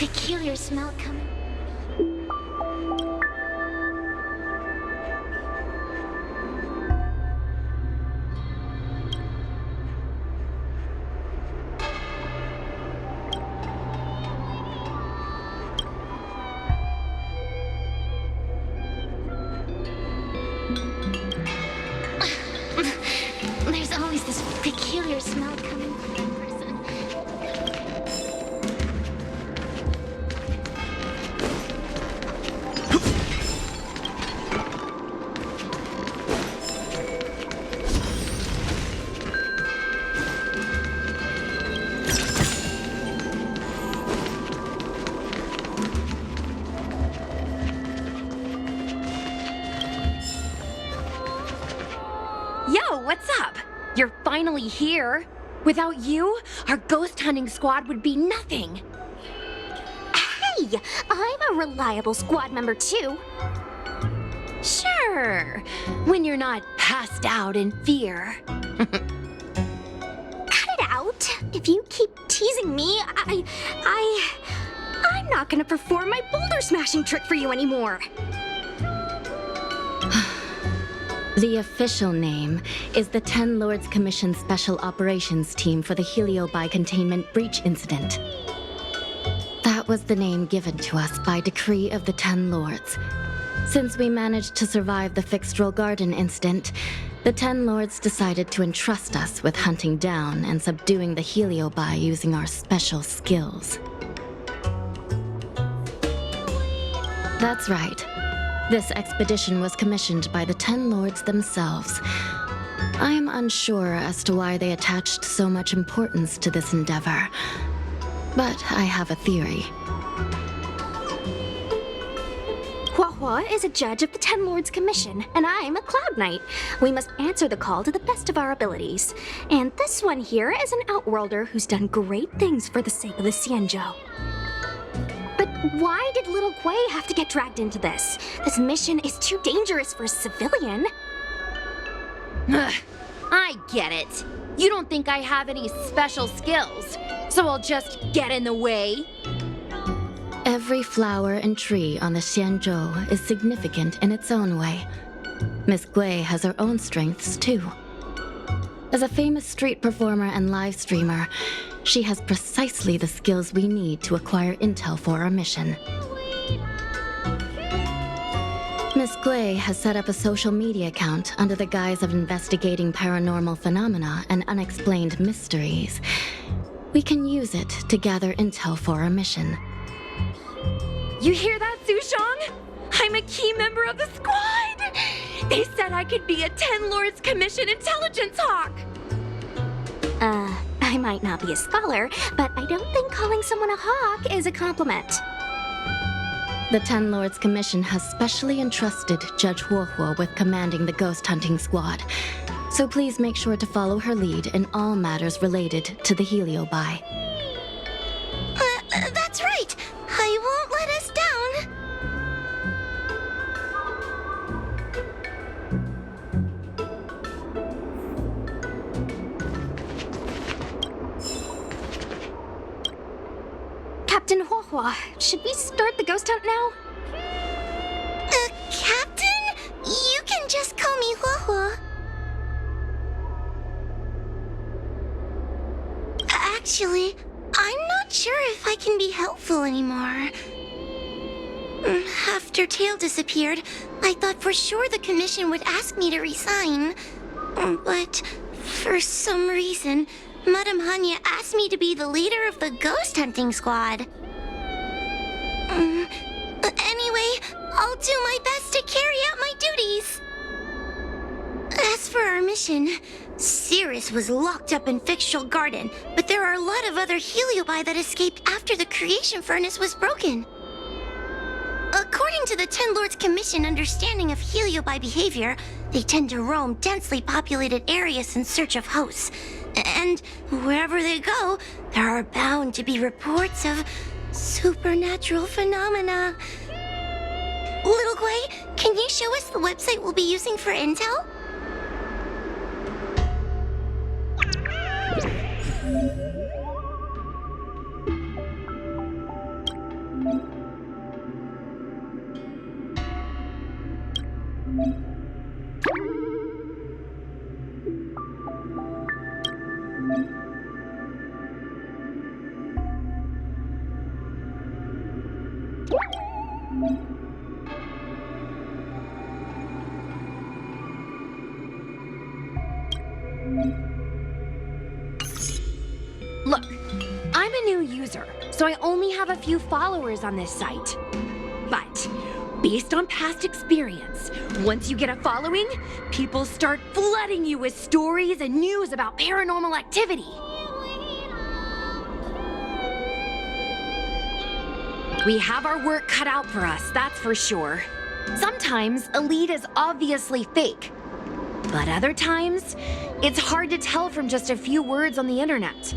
peculiar smell coming. There's always this peculiar smell coming from that person. Yo, what's up? You're finally here. Without you, our ghost hunting squad would be nothing. Hey, I'm a reliable squad member too. Sure, when you're not passed out in fear. Cut it out. If you keep teasing me, I'm not gonna perform my boulder smashing trick for you anymore. The official name is the Ten Lords Commission Special Operations Team for the Heliobi Containment Breach Incident. That was the name given to us by decree of the Ten Lords. Since we managed to survive the Fixtral Garden incident, the Ten Lords decided to entrust us with hunting down and subduing the Heliobi using our special skills. That's right. This expedition was commissioned by the Ten Lords themselves. I am unsure as to why they attached so much importance to this endeavor, but I have a theory. Huahua is a judge of the Ten Lords Commission, and I'm a Cloud Knight. We must answer the call to the best of our abilities. And this one here is an Outworlder who's done great things for the sake of the Xianzhou. But why did little Gui have to get dragged into this? This mission is too dangerous for a civilian. Ugh, I get it. You don't think I have any special skills, so I'll just get in the way? Every flower and tree on the Xianzhou is significant in its own way. Miss Gui has her own strengths, too. As a famous street performer and live streamer, she has precisely the skills we need to acquire intel for our mission. Miss Gui has set up a social media account under the guise of investigating paranormal phenomena and unexplained mysteries. We can use it to gather intel for our mission. You hear that, Sushong? I'm a key member of the squad! They said I could be a Ten Lords Commission intelligence hawk! I might not be a scholar, but I don't think calling someone a hawk is a compliment. The Ten Lords Commission has specially entrusted Judge Huohuo with commanding the ghost hunting squad, so please make sure to follow her lead in all matters related to the Heliobi. That's right! I won't let us down! Captain Huohuo, should we start the ghost hunt now? Captain? You can just call me Huohuo. Actually, I'm not sure if I can be helpful anymore. After Tail disappeared, I thought for sure the commission would ask me to resign. But for some reason, Madame Hanya asked me to be the leader of the ghost hunting squad. Anyway, I'll do my best to carry out my duties. As for our mission, Cirrus was locked up in Fixtral Garden, but there are a lot of other Heliobi that escaped after the creation furnace was broken. According to the Ten Lords Commission understanding of Heliobi behavior, they tend to roam densely populated areas in search of hosts. And wherever they go, there are bound to be reports of supernatural phenomena. Little Gui, can you show us the website we'll be using for intel? Look, I'm a new user, so I only have a few followers on this site. But based on past experience, once you get a following, people start flooding you with stories and news about paranormal activity. We have our work cut out for us, that's for sure. Sometimes a lead is obviously fake. But other times, it's hard to tell from just a few words on the internet.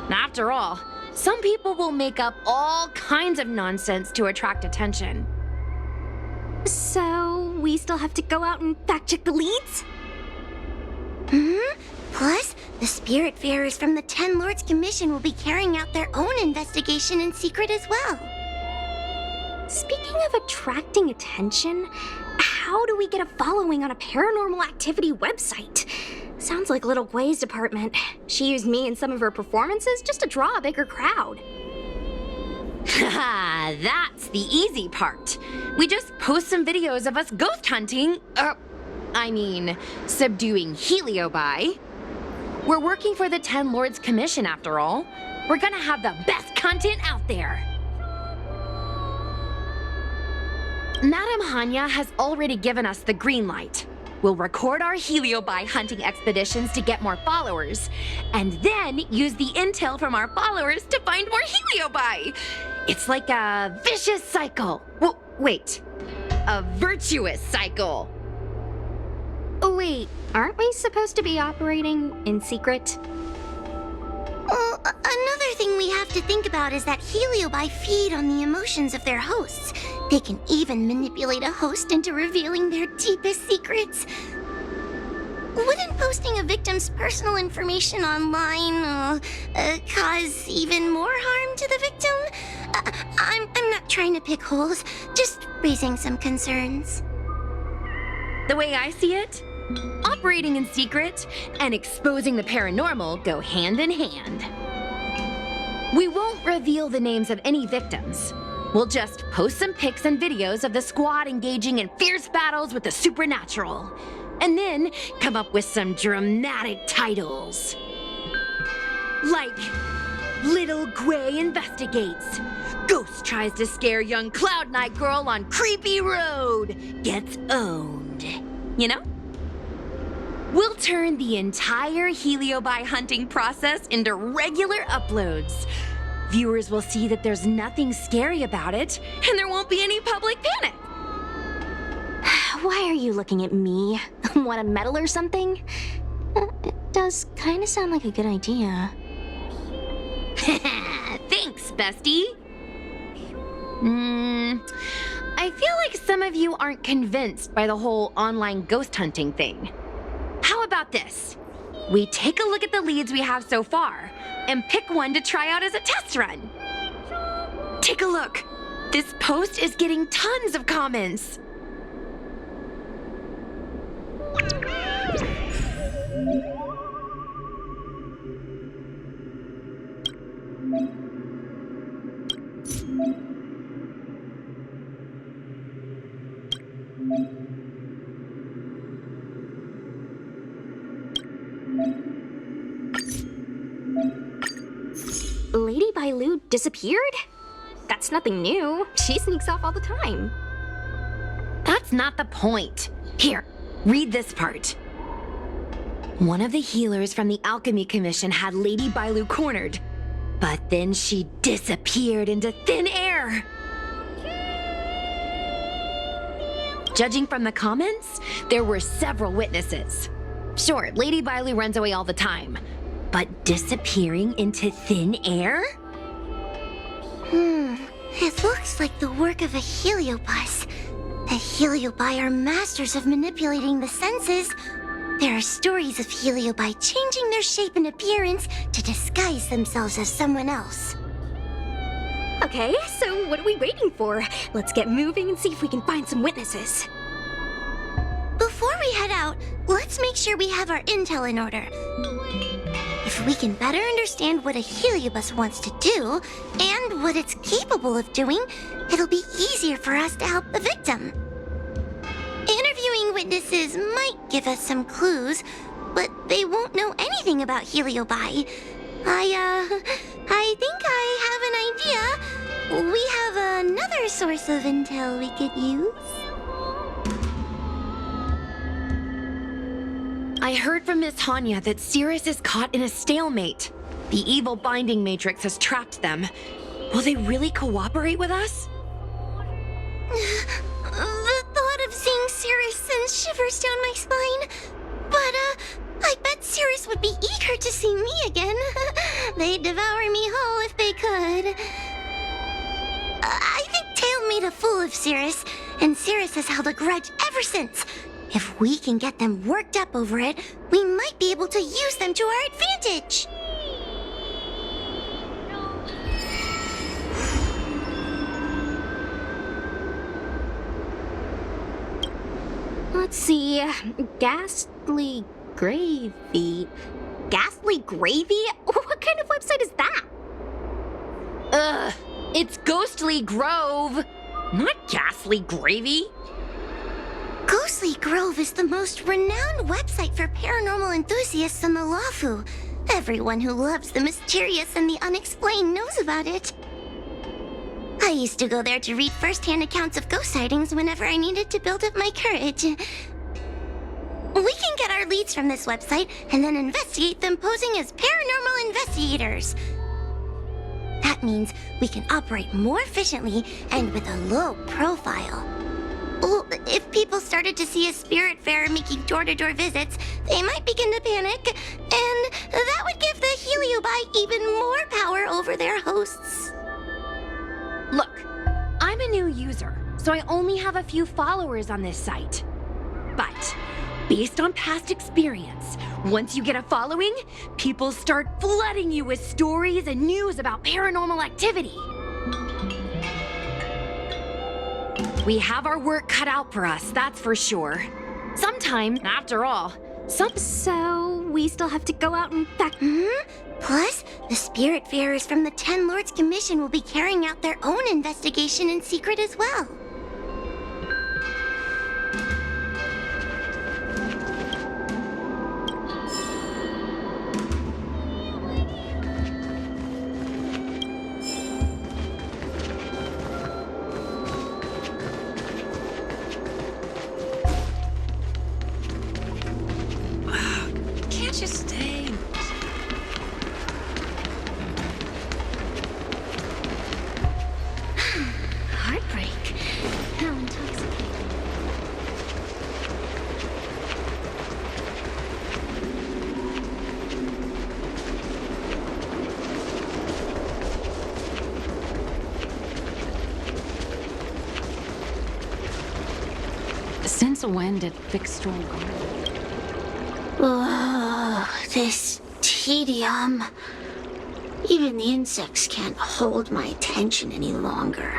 After all, some people will make up all kinds of nonsense to attract attention. So, we still have to go out and fact-check the leads? Plus, the Spiritfarers from the Ten Lords Commission will be carrying out their own investigation in secret as well. Speaking of attracting attention, how do we get a following on a paranormal activity website? Sounds like Little Gwei's department. She used me in some of her performances just to draw a bigger crowd. Haha, that's the easy part. We just post some videos of us ghost hunting, subduing Heliobi. We're working for the Ten Lords Commission after all. We're gonna have the best content out there. Madame Hanya has already given us the green light. We'll record our Heliobi hunting expeditions to get more followers, and then use the intel from our followers to find more Heliobi. It's like a vicious cycle. Wait, a virtuous cycle. Oh wait, aren't we supposed to be operating in secret? Well, another thing we have to think about is that Heliobi feed on the emotions of their hosts. They can even manipulate a host into revealing their deepest secrets. Wouldn't posting a victim's personal information online cause even more harm to the victim? I'm not trying to pick holes, just raising some concerns. The way I see it, operating in secret and exposing the paranormal go hand in hand. We won't reveal the names of any victims. We'll just post some pics and videos of the squad engaging in fierce battles with the supernatural. And then come up with some dramatic titles. Like, Little Gwei investigates. Ghost tries to scare young Cloud Knight girl on creepy road. Gets owned. You know? We'll turn the entire Heliobi hunting process into regular uploads. Viewers will see that there's nothing scary about it, and there won't be any public panic. Why are you looking at me? Want a medal or something? It does kind of sound like a good idea. Thanks, bestie. I feel like some of you aren't convinced by the whole online ghost hunting thing. How about this? We take a look at the leads we have so far and pick one to try out as a test run. Take a look. This post is getting tons of comments. Lady Bailu disappeared? That's nothing new. She sneaks off all the time. That's not the point. Here, read this part. One of the healers from the Alchemy Commission had Lady Bailu cornered, but then she disappeared into thin air. Judging from the comments, there were several witnesses. Sure, Lady Bailu runs away all the time, but disappearing into thin air? It looks like the work of a heliobus. The heliobi are masters of manipulating the senses. There are stories of heliobi changing their shape and appearance to disguise themselves as someone else. Okay, so what are we waiting for? Let's get moving and see if we can find some witnesses. Before we head out, let's make sure we have our intel in order. If we can better understand what a heliobus wants to do, and what it's capable of doing, it'll be easier for us to help the victim. Interviewing witnesses might give us some clues, but they won't know anything about heliobi. I think I have an idea. We have another source of intel we could use. I heard from Miss Hanya that Cirrus is caught in a stalemate. The evil binding matrix has trapped them. Will they really cooperate with us? The thought of seeing Cirrus send shivers down my spine. But, I bet Cirrus would be eager to see me again. They'd devour me whole if they could. I think Tail made a fool of Cirrus, and Cirrus has held a grudge ever since. If we can get them worked up over it, we might be able to use them to our advantage. Let's see. Ghastly Gravy. Ghastly Gravy? What kind of website is that? Ugh, it's Ghostly Grove, not Ghastly Gravy. Ghostly Grove is the most renowned website for paranormal enthusiasts in the Lafu. Everyone who loves the mysterious and the unexplained knows about it. I used to go there to read first-hand accounts of ghost sightings whenever I needed to build up my courage. We can get our leads from this website and then investigate them posing as paranormal investigators. That means we can operate more efficiently and with a low profile. Well, if people started to see a spirit farer making door-to-door visits, they might begin to panic, and that would give the Heliobi even more power over their hosts. Look, I'm a new user, so I only have a few followers on this site. But based on past experience, once you get a following, people start flooding you with stories and news about paranormal activity. We have our work cut out for us, that's for sure. Sometime, after all, So, we still have to go out and Plus, the Spiritfarers from the Ten Lords Commission will be carrying out their own investigation in secret as well. Can't you stay? Heartbreak. How intoxicating. Since when did Fixstral go? Oh, this tedium. Even the insects can't hold my attention any longer.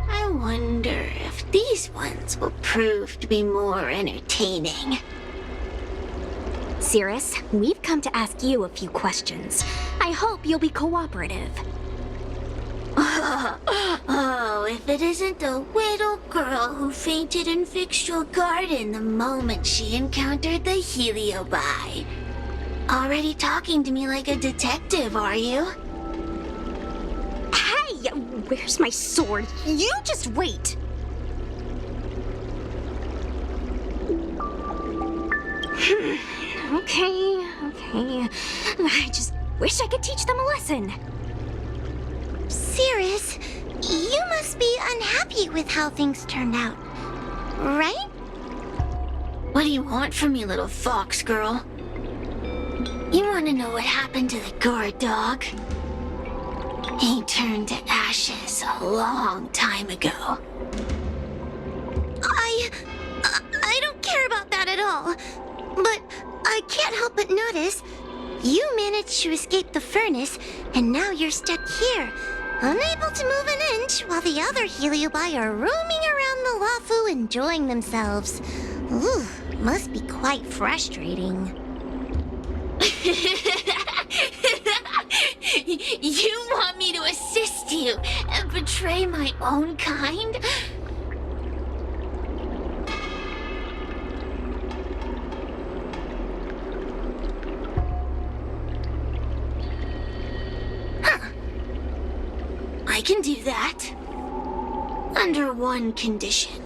I wonder if these ones will prove to be more entertaining. Cirrus, we've come to ask you a few questions. I hope you'll be cooperative. Oh, if it isn't the little girl who fainted in Fixtual Garden the moment she encountered the Heliobi. Already talking to me like a detective, are you? Hey, where's my sword? You just wait. Okay. I just wish I could teach them a lesson. Cirrus, you must be unhappy with how things turned out, right? What do you want from me, little fox girl? You want to know what happened to the guard dog? He turned to ashes a long time ago. I don't care about that at all. But I can't help but notice you managed to escape the furnace, and now you're stuck here, unable to move an inch while the other Heliobi are roaming around the Lafu enjoying themselves. Ooh, must be quite frustrating. You want me to assist you and betray my own kind? I can do that. Under one condition.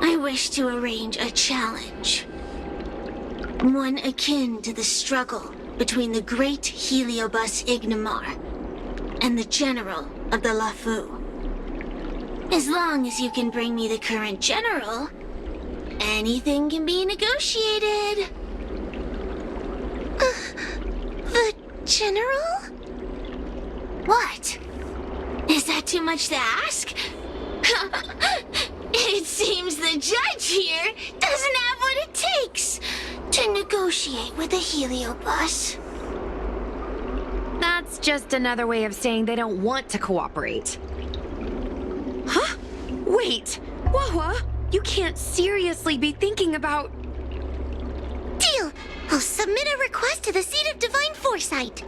I wish to arrange a challenge. One akin to the struggle between the great Heliobus Ignamar and the general of the Lafu. As long as you can bring me the current general, anything can be negotiated. The general? What? Is that too much to ask? It seems the judge here doesn't have what it takes to negotiate with the Heliobus. That's just another way of saying they don't want to cooperate. Huh? Wait, Wawa, you can't seriously be thinking about... Deal! I'll submit a request to the Seat of Divine Foresight.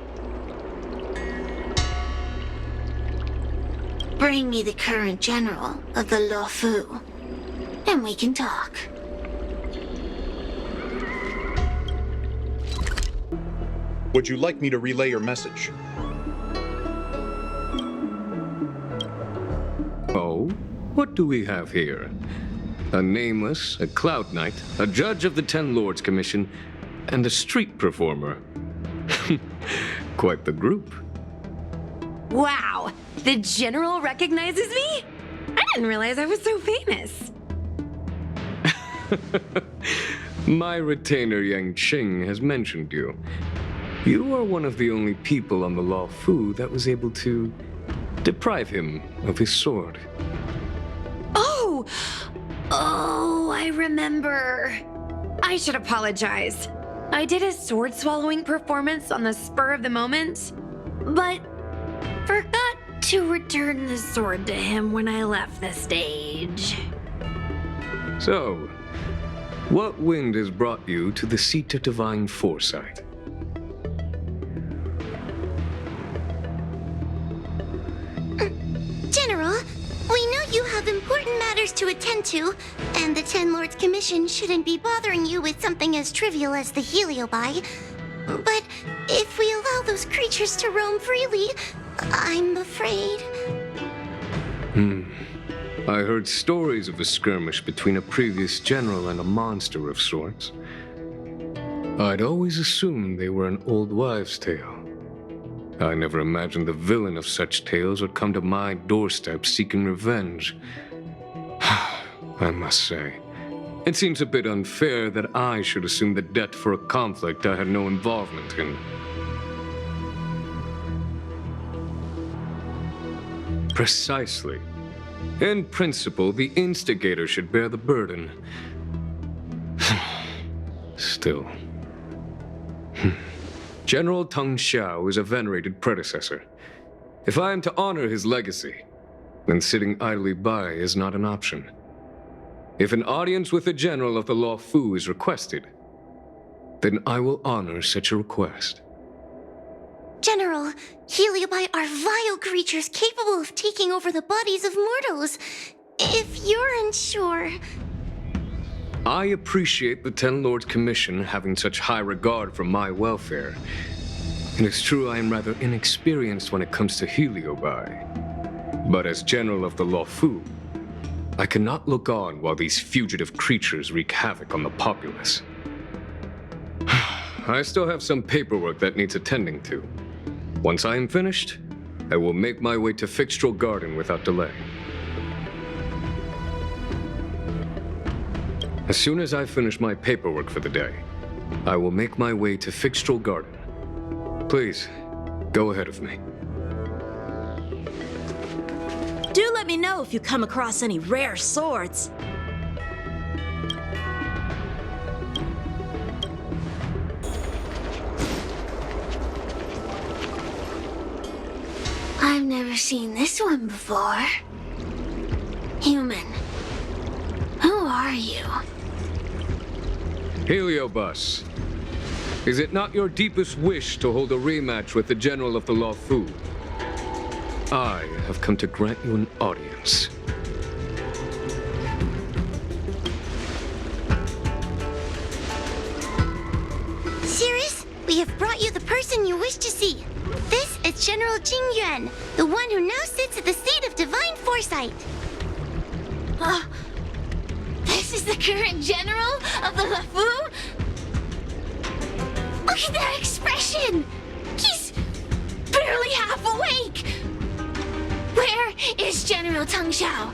Bring me the current general of the LVIII, and we can talk. Would you like me to relay your message? Oh, what do we have here? A nameless, a cloud knight, a judge of the Ten Lords Commission, and a street performer. Quite the group. Wow, the general recognizes me? I didn't realize I was so famous. My retainer Yang Qing has mentioned you. You are one of the only people on the LVIII that was able to deprive him of his sword. Oh, I remember. I should apologize. I did a sword swallowing performance on the spur of the moment, but forgot to return the sword to him when I left the stage. So, what wind has brought you to the Seat of Divine Foresight? General, we know you have important matters to attend to, and the Ten Lords Commission shouldn't be bothering you with something as trivial as the Heliobi. But if we allow those creatures to roam freely, I'm afraid... I heard stories of a skirmish between a previous general and a monster of sorts. I'd always assumed they were an old wives' tale. I never imagined the villain of such tales would come to my doorstep seeking revenge. I must say, it seems a bit unfair that I should assume the debt for a conflict I had no involvement in. Precisely. In principle, the instigator should bear the burden. Still. General Teng Xiao is a venerated predecessor. If I am to honor his legacy, then sitting idly by is not an option. If an audience with the general of the LVIII is requested, then I will honor such a request. General, Heliobi are vile creatures capable of taking over the bodies of mortals. If you're unsure... I appreciate the Ten Lords Commission having such high regard for my welfare. It is true I am rather inexperienced when it comes to Heliobi. But as General of the LVIII, I cannot look on while these fugitive creatures wreak havoc on the populace. I still have some paperwork that needs attending to. Once I am finished, I will make my way to Fixtral Garden without delay. As soon as I finish my paperwork for the day, I will make my way to Fixtral Garden. Please, go ahead of me. Do let me know if you come across any rare swords. I've never seen this one before. Human. Who are you? Heliobus, is it not your deepest wish to hold a rematch with the General of the LVIII? I have come to grant you an audience. Sirius, we have brought you the person you wish to see. This is General Jing Yuan, the one who now sits at the Seat of Divine Foresight. This is the current general of the LVIII? Look at that expression! He's barely half awake! Where is General Teng Xiao?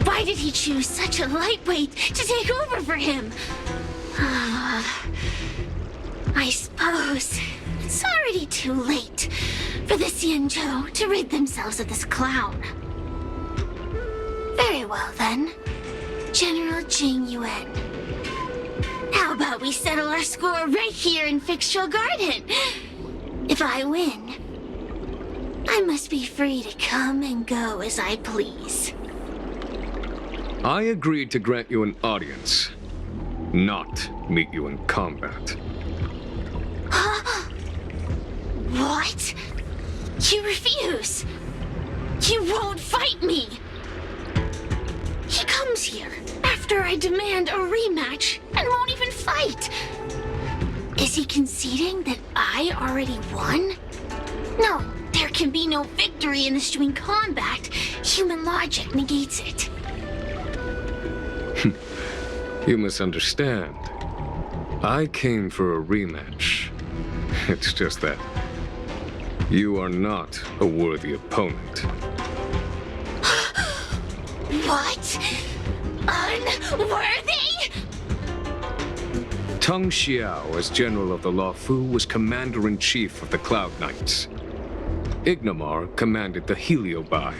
Why did he choose such a lightweight to take over for him? I suppose it's already too late for the Xianzhou to rid themselves of this clown. Very well then, General Jing Yuan. How about we settle our score right here in Fictional Garden? If I win, I must be free to come and go as I please. I agreed to grant you an audience, not meet you in combat. What? You refuse? You won't fight me? He comes here after I demand a rematch and won't even fight. Is he conceding that I already won? No, there can be no victory in this string combat. Human logic negates it. You misunderstand. I came for a rematch. It's just that you are not a worthy opponent. What? Unworthy? Teng Xiao, as General of the LVIII, was Commander-in-Chief of the Cloud Knights. Ignomar commanded the Heliobi.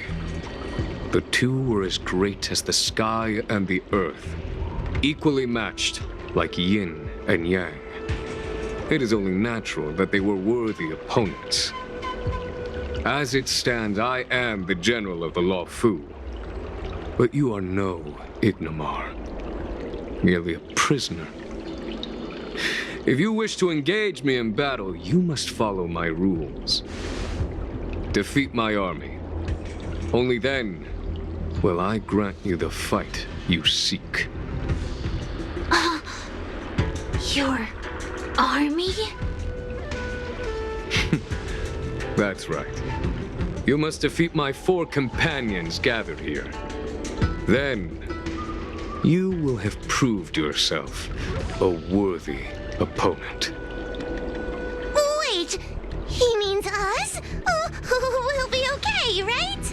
The two were as great as the sky and the earth, equally matched like yin and yang. It is only natural that they were worthy opponents. As it stands, I am the General of the LVIII. But you are no Ignomar, merely a prisoner. If you wish to engage me in battle, you must follow my rules. Defeat my army. Only then will I grant you the fight you seek. Your army? That's right. You must defeat my 4 companions gathered here. Then, you will have proved yourself a worthy opponent. Wait, he means us? We'll be okay, right?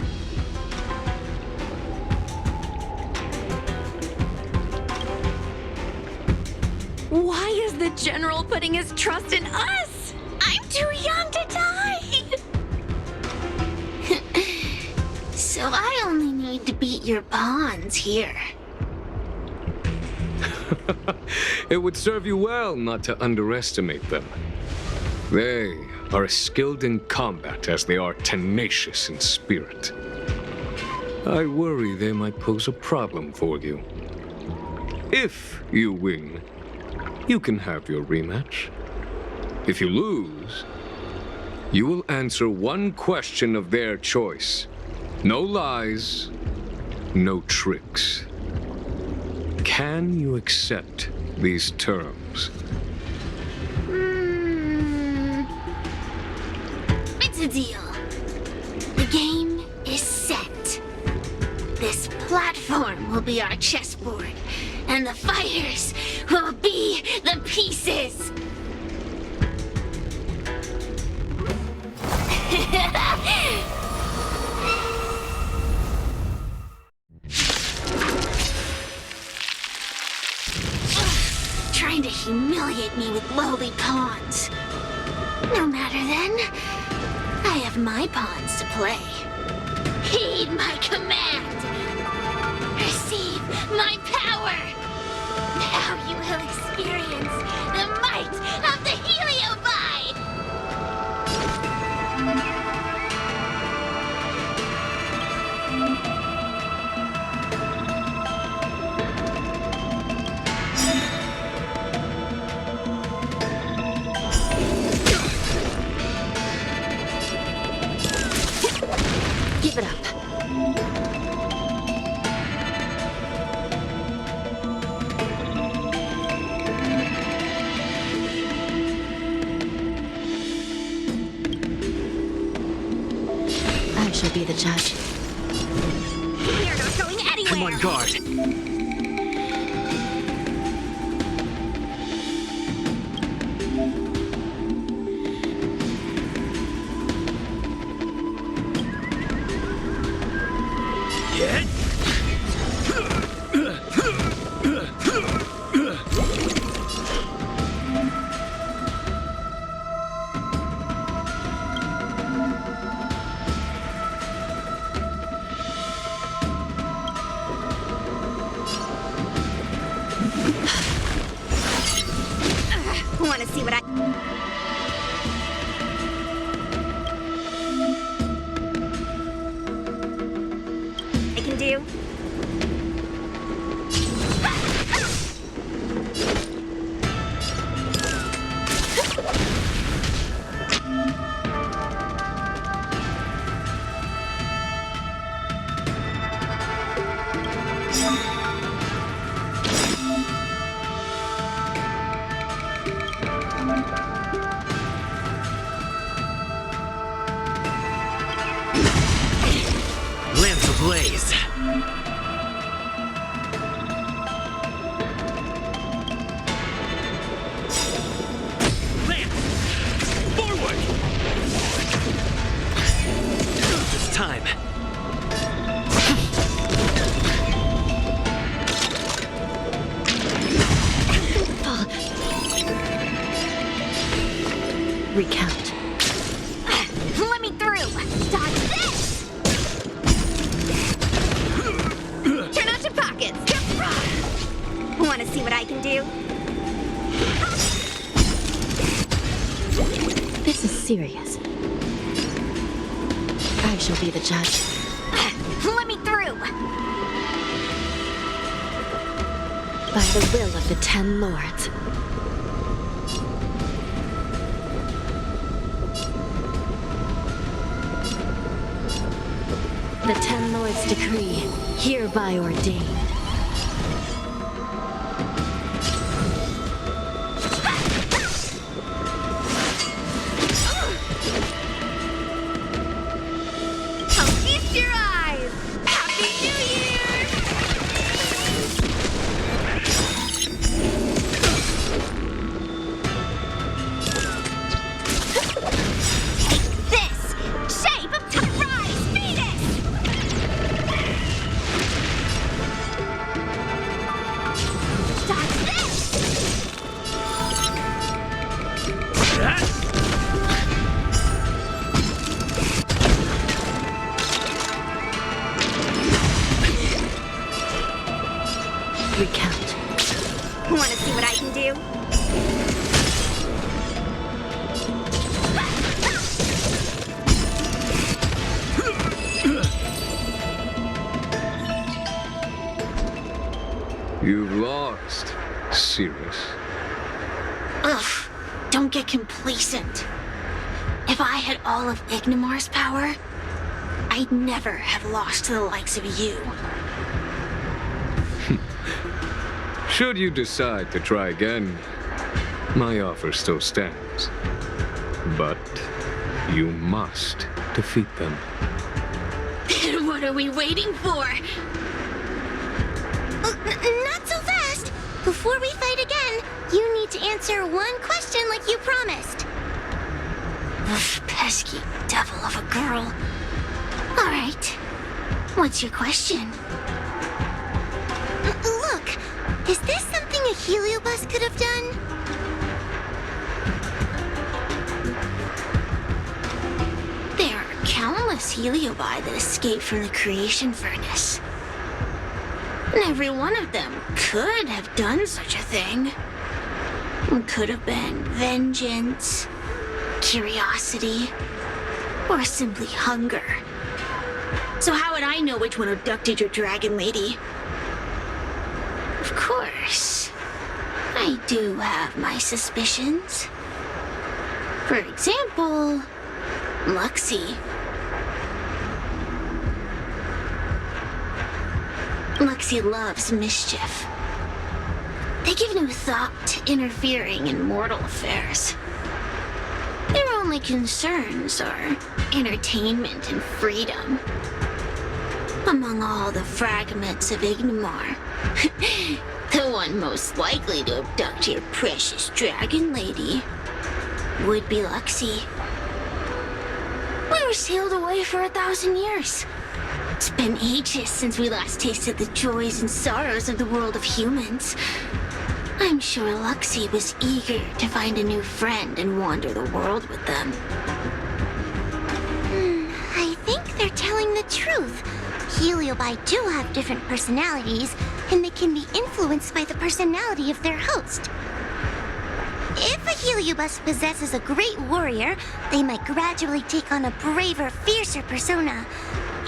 Why is the General putting his trust in us? I'm too young to die! So I only need to beat your pawns here. It would serve you well not to underestimate them. They are as skilled in combat as they are tenacious in spirit. I worry they might pose a problem for you. If you win, you can have your rematch. If you lose, you will answer one question of their choice. No lies, no tricks. Can you accept these terms? It's a deal. The game is set. This platform will be our chessboard, and the fighters will be the pieces. Trying to humiliate me with lowly pawns. No matter then, I have my pawns to play. Heed my command. Receive my power. Now you will experience the might of the Heliobi. Give it up. I shall be the judge. We're not going anywhere! Come on guard! Wanna see what I can do? Lamps ablaze. Lamp! Forward! It's time. Recount. Let me through! Dodge this! Turn out your pockets! Wanna see what I can do? This is serious. I shall be the judge. Let me through! By the will of the 10 lords. The 10 lords decree, hereby ordained. I'll feast your eyes! Happy New Year! Take this! Shape of Rise, Venus! Dodge this! Recount. Wanna see what I can do? You've lost, Sirius. Ugh, don't get complacent. If I had all of Ignimar's power, I'd never have lost to the likes of you. Should you decide to try again, my offer still stands. But you must defeat them. What are we waiting for? Not so fast. Before we fight again, you need to answer one question like you promised. Ugh, pesky devil of a girl. All right. What's your question? Look, is this something a heliobus could have done? There are countless heliobi that escaped from the creation furnace. And every one of them could have done such a thing. It could have been vengeance, curiosity, or simply hunger. So how would I know which one abducted your dragon lady? Of course, I do have my suspicions. For example, Luxie. Luxie loves mischief. They give no thought to interfering in mortal affairs. Their only concerns are entertainment and freedom. Among all the fragments of Ignimar, the one most likely to abduct your precious dragon lady would be Luxie. We were sealed away for 1,000 years. It's been ages since we last tasted the joys and sorrows of the world of humans. I'm sure Luxie was eager to find a new friend and wander the world with them. I think they're telling the truth. Heliobi do have different personalities, and they can be influenced by the personality of their host. If a heliobus possesses a great warrior, they might gradually take on a braver, fiercer persona.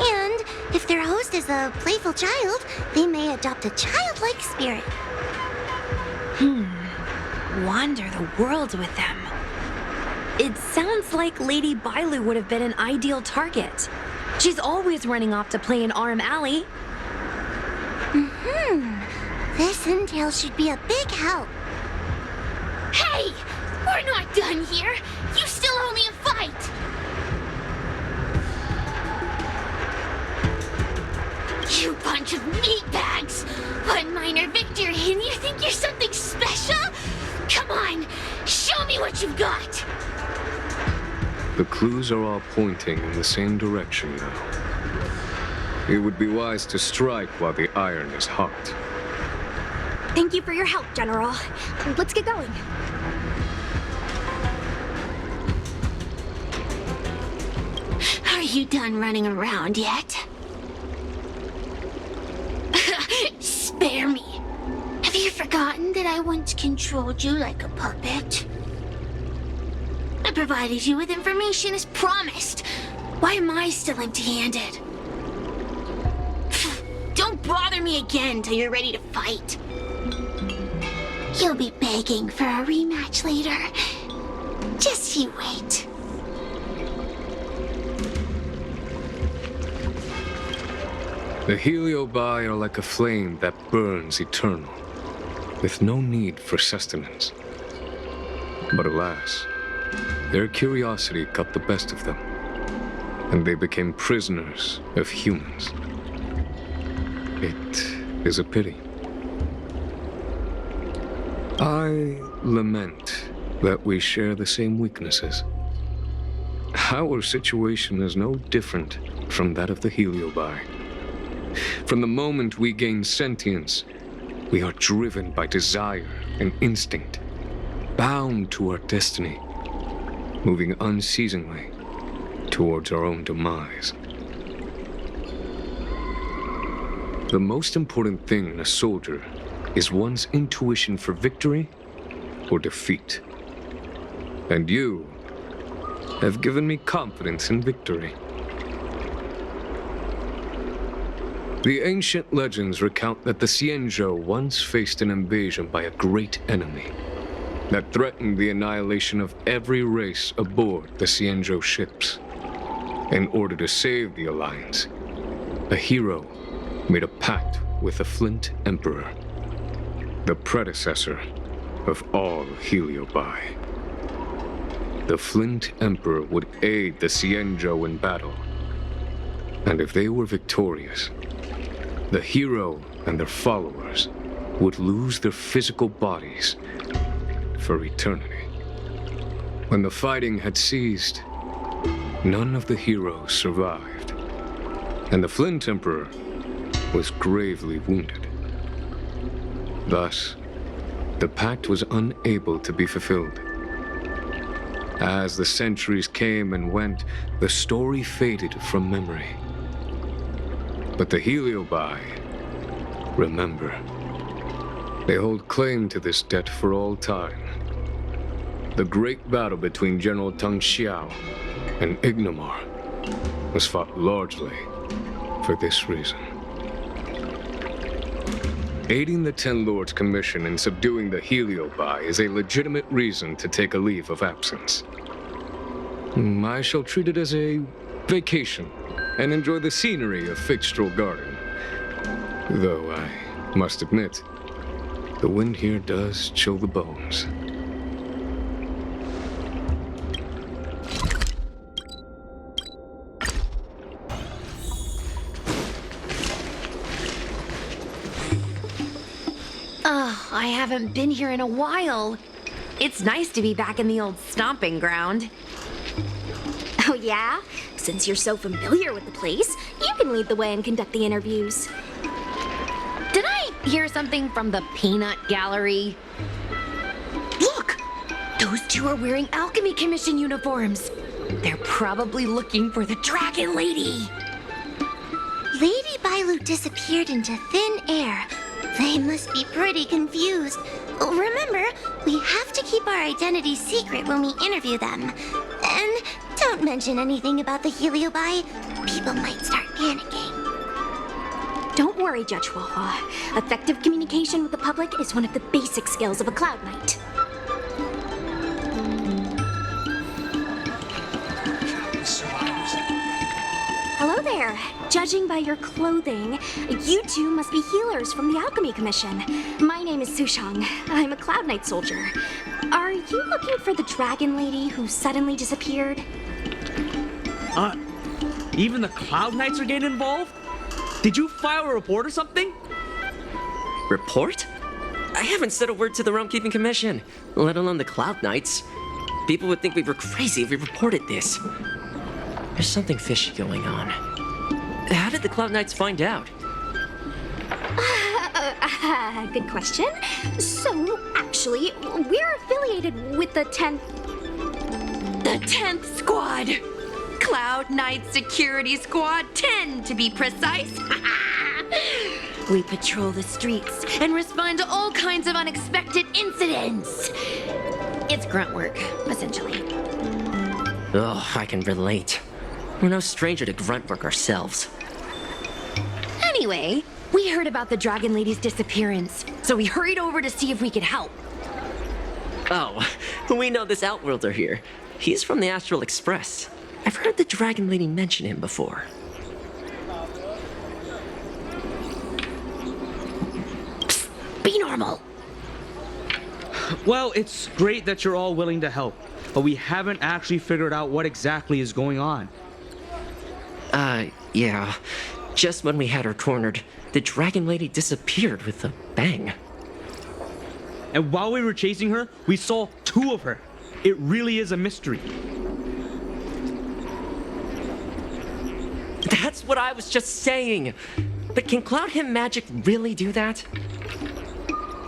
And if their host is a playful child, they may adopt a childlike spirit. Wander the world with them. It sounds like Lady Bailu would have been an ideal target. She's always running off to play in Arm Alley. This intel should be a big help. Hey! We're not done here! You still owe me a fight! You bunch of meatbags! One minor victory and you think you're something special? Come on, show me what you've got! The clues are all pointing in the same direction now. It would be wise to strike while the iron is hot. Thank you for your help, General. Let's get going. Are you done running around yet? Spare me. Have you forgotten that I once controlled you like a puppet? I provided you with information as promised. Why am I still empty-handed? Don't bother me again till you're ready to fight. You'll be begging for a rematch later. Just you wait. The Heliobi are like a flame that burns eternal, with no need for sustenance. But alas, their curiosity got the best of them, and they became prisoners of humans. It is a pity. I lament that we share the same weaknesses. Our situation is no different from that of the Heliobi. From the moment we gain sentience, we are driven by desire and instinct, bound to our destiny, moving unceasingly towards our own demise. The most important thing in a soldier is one's intuition for victory or defeat. And you have given me confidence in victory. The ancient legends recount that the Xianzhou once faced an invasion by a great enemy that threatened the annihilation of every race aboard the Xianzhou ships. In order to save the Alliance, a hero made a pact with the Flint Emperor, the predecessor of all Heliobi. The Flint Emperor would aid the Xianzhou in battle, and if they were victorious, the hero and their followers would lose their physical bodies for eternity. When the fighting had ceased, none of the heroes survived, and the Flint Emperor was gravely wounded. Thus, the pact was unable to be fulfilled. As the centuries came and went, the story faded from memory. But the Heliobi remember. They hold claim to this debt for all time. The great battle between General Tang Xiao and Ignomar was fought largely for this reason. Aiding the Ten Lords' commission in subduing the Heliobi is a legitimate reason to take a leave of absence. I shall treat it as a vacation and enjoy the scenery of Fixtral Garden. Though I must admit, the wind here does chill the bones. Oh, I haven't been here in a while. It's nice to be back in the old stomping ground. Oh yeah? Since you're so familiar with the place, you can lead the way and conduct the interviews. Did I hear something from the Peanut Gallery? Look! Those two are wearing Alchemy Commission uniforms. They're probably looking for the Dragon Lady. Lady Bailu disappeared into thin air. They must be pretty confused. Remember, we have to keep our identities secret when we interview them. And don't mention anything about the Heliobi. People might start panicking. Don't worry, Judge Wawa. Effective communication with the public is one of the basic skills of a Cloud Knight. Hello there. Judging by your clothing, you two must be healers from the Alchemy Commission. My name is Sushang. I'm a Cloud Knight soldier. Are you looking for the dragon lady who suddenly disappeared? Even the Cloud Knights are getting involved? Did you file a report or something? Report? I haven't said a word to the Realm Keeping Commission, let alone the Cloud Knights. People would think we were crazy if we reported this. There's something fishy going on. How did the Cloud Knights find out? Good question. So, actually, we're affiliated with the 10th... The 10th Squad! Cloud Knight Security Squad 10, to be precise. We patrol the streets and respond to all kinds of unexpected incidents. It's grunt work, essentially. Oh, I can relate. We're no stranger to grunt work ourselves. Anyway, we heard about the Dragon Lady's disappearance, so we hurried over to see if we could help. Oh, we know this Outworlder here. He's from the Astral Express. I've heard the Dragon Lady mention him before. Psst, be normal. Well, it's great that you're all willing to help, but we haven't actually figured out what exactly is going on. Yeah. Just when we had her cornered, the Dragon Lady disappeared with a bang. And while we were chasing her, we saw two of her. It really is a mystery. That's what I was just saying. But can Cloud Him Magic really do that?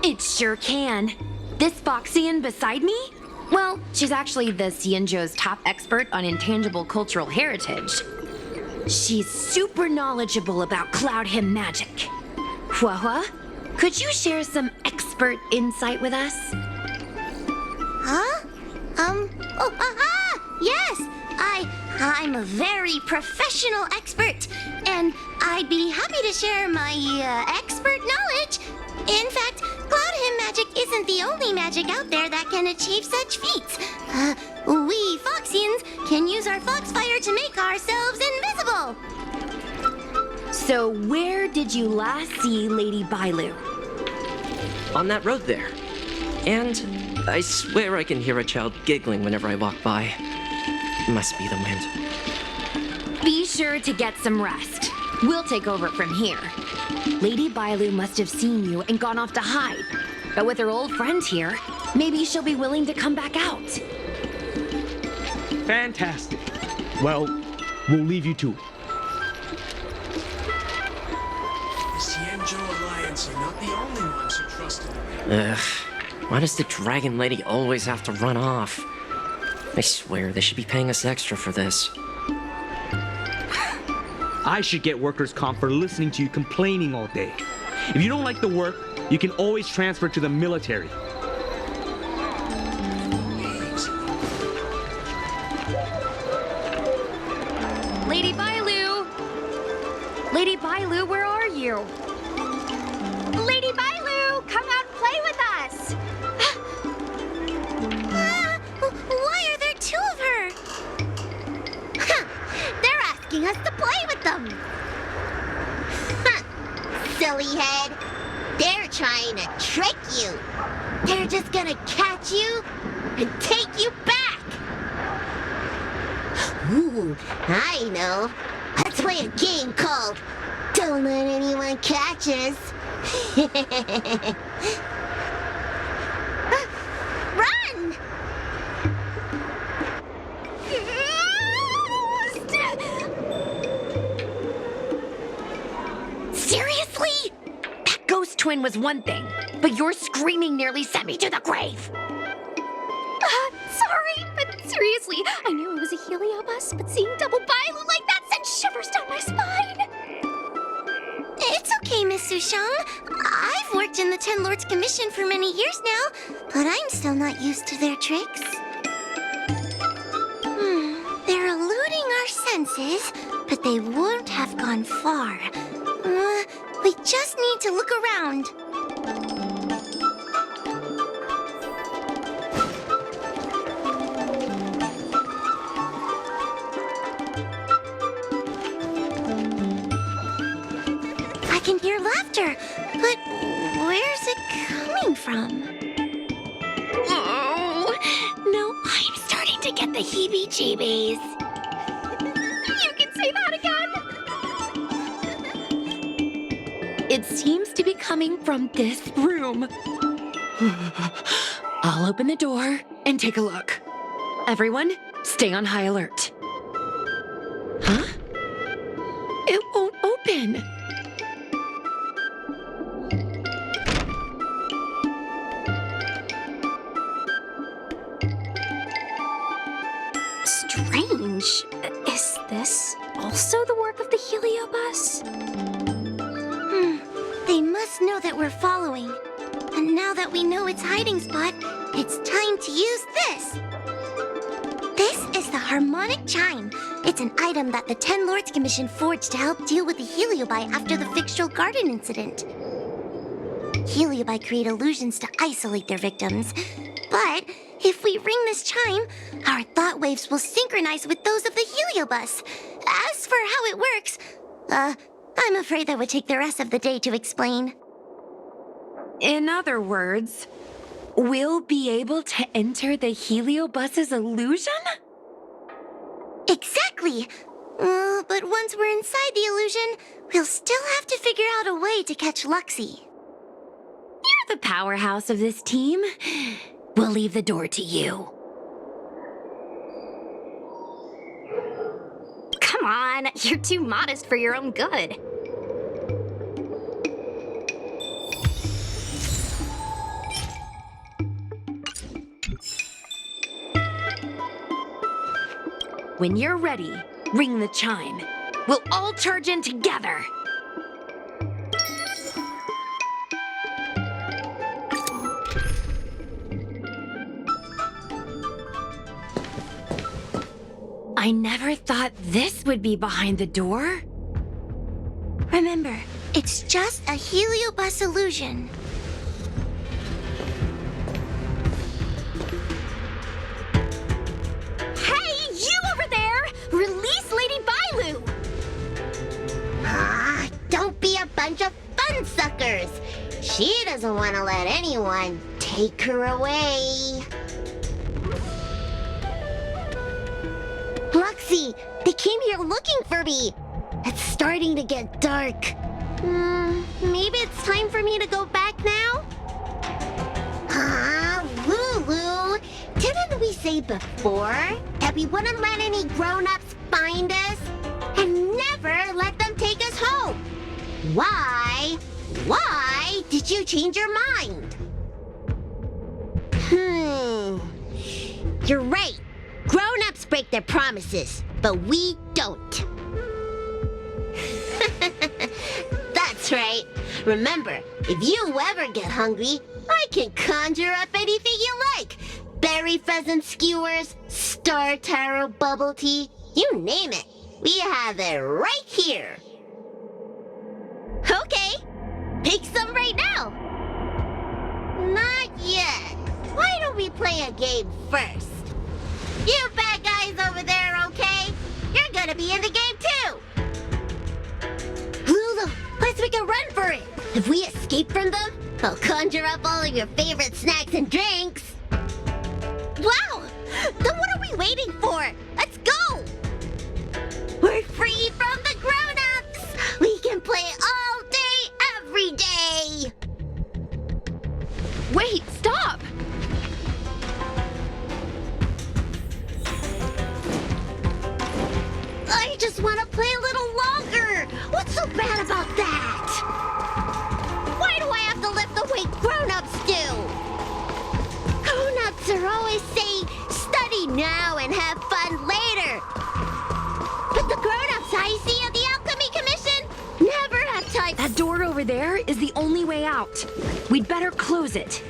It sure can. This Foxian beside me? Well, she's actually the Xianzhou's top expert on intangible cultural heritage. She's super knowledgeable about Cloud Him Magic. Huahua, could you share some expert insight with us? Huh? Yes! I'm a very professional expert, and I'd be happy to share my, expert knowledge. In fact, Cloud Him Magic isn't the only magic out there that can achieve such feats. We Foxians can use our Foxfire to make ourselves invisible. So where did you last see Lady Bailu? On that road there. And I swear I can hear a child giggling whenever I walk by. Must be the wind. Be sure to get some rest. We'll take over from here. Lady Bailu must have seen you and gone off to hide. But with her old friend here, maybe she'll be willing to come back out. Fantastic. Well, we'll leave you to it. The Xianzhou Alliance are not the only ones who trusted her. Ugh. Why does the Dragon Lady always have to run off? I swear they should be paying us extra for this. I should get workers' comp for listening to you complaining all day. If you don't like the work, you can always transfer to the military. Lady Bailu! Lady Bailu, where are you? Lady Bailu, come out and play with us! Why are there two of her? They're asking us to play with them. Silly head. They're trying to trick you. They're just gonna catch you and take you back. Ooh, I know. Let's play a game called Don't Let Anyone Catch Us. Run! Seriously? That ghost twin was one thing, but your screaming nearly sent me to the grave. Sorry, but seriously, I knew it was a Heliobus, but seeing double Bailu like that sent shivers down my spine. It's okay, Miss Sushang. I've I've worked in the Ten Lords Commission for many years now, but I'm still not used to their tricks. They're eluding our senses, but they won't have gone far. We just need to look around. I can hear laughter, but where's it coming from? Oh, no, I'm starting to get the heebie-jeebies. You can say that again. It seems to be coming from this room. I'll open the door and take a look. Everyone, stay on high alert. Huh? It won't open. Strange. Is this also the work of the Heliobus? They must know that we're following. And now that we know its hiding spot, it's time to use this. This is the harmonic chime. It's an item that the Ten Lords Commission forged to help deal with the Heliobi after the Fictional Garden incident. Heliobi create illusions to isolate their victims. But if we ring this chime, our thought waves will synchronize with those of the Heliobus. As for how it works, I'm afraid that would take the rest of the day to explain. In other words, we'll be able to enter the Heliobus's illusion? Exactly! But once we're inside the illusion, we'll still have to figure out a way to catch Luxie. You're the powerhouse of this team. We'll leave the door to you. Come on, you're too modest for your own good. When you're ready, ring the chime. We'll all charge in together. I never thought this would be behind the door. Remember, it's just a Heliobus illusion. Hey, you over there! Release Lady Bailu! Don't be a bunch of fun suckers. She doesn't want to let anyone take her away. Luxie, they came here looking for me. It's starting to get dark. Maybe it's time for me to go back now? Lulu, didn't we say before that we wouldn't let any grown-ups find us? And never let them take us home? Why? Why did you change your mind? You're right. Grown-ups break their promises, but we don't. That's right. Remember, if you ever get hungry, I can conjure up anything you like. Berry pheasant skewers, star taro bubble tea, you name it. We have it right here. Okay, pick some right now. Not yet. Why don't we play a game first? You bad guys over there, okay? You're gonna be in the game too! Lulu, let's make a run for it! If we escape from them, I'll conjure up all of your favorite snacks and drinks! Wow! Then what are we waiting for? Let's go! We're free from the grown-ups! We can play all day, every day! Wait, stop! I just want to play a little longer! What's so bad about that? Why do I have to lift the weight grown-ups do? Grown-ups are always saying, study now and have fun later. But the grown-ups I see at the Alchemy Commission never have time. That door over over there is the only way out. We'd better close it.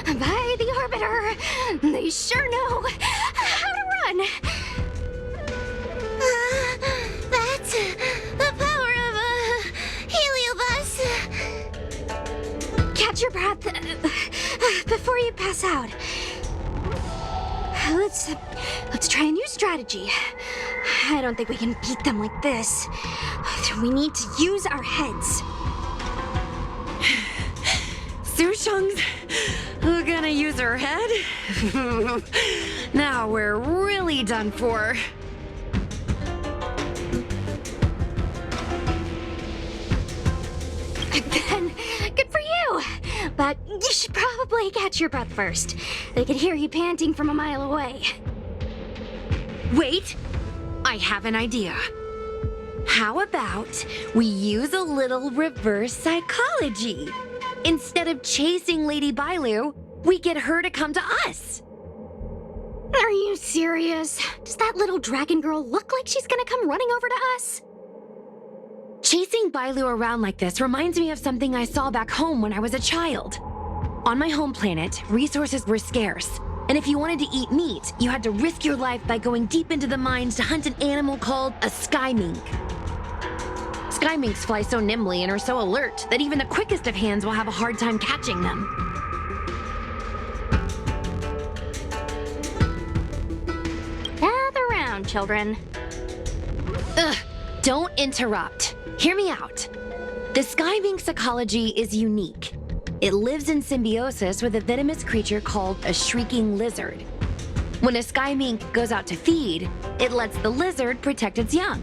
By the Orbiter, they sure know how to run. That's the power of a heliobus. Catch your breath before you pass out. Let's try a new strategy. I don't think we can beat them like this. We need to use our heads. Sushung's gonna use her head? Now we're really done for. Then, good for you. But you should probably catch your breath first. They could hear you panting from a mile away. Wait, I have an idea. How about we use a little reverse psychology? Instead of chasing Lady Bailu, we get her to come to us. Are you serious? Does that little dragon girl look like she's gonna come running over to us? Chasing Bailu around like this reminds me of something I saw back home when I was a child. On my home planet, resources were scarce, and if you wanted to eat meat, you had to risk your life by going deep into the mines to hunt an animal called a sky mink. Sky minks fly so nimbly and are so alert that even the quickest of hands will have a hard time catching them. Gather round, children. Ugh, don't interrupt. Hear me out. The sky mink's ecology is unique. It lives in symbiosis with a venomous creature called a shrieking lizard. When a sky mink goes out to feed, it lets the lizard protect its young.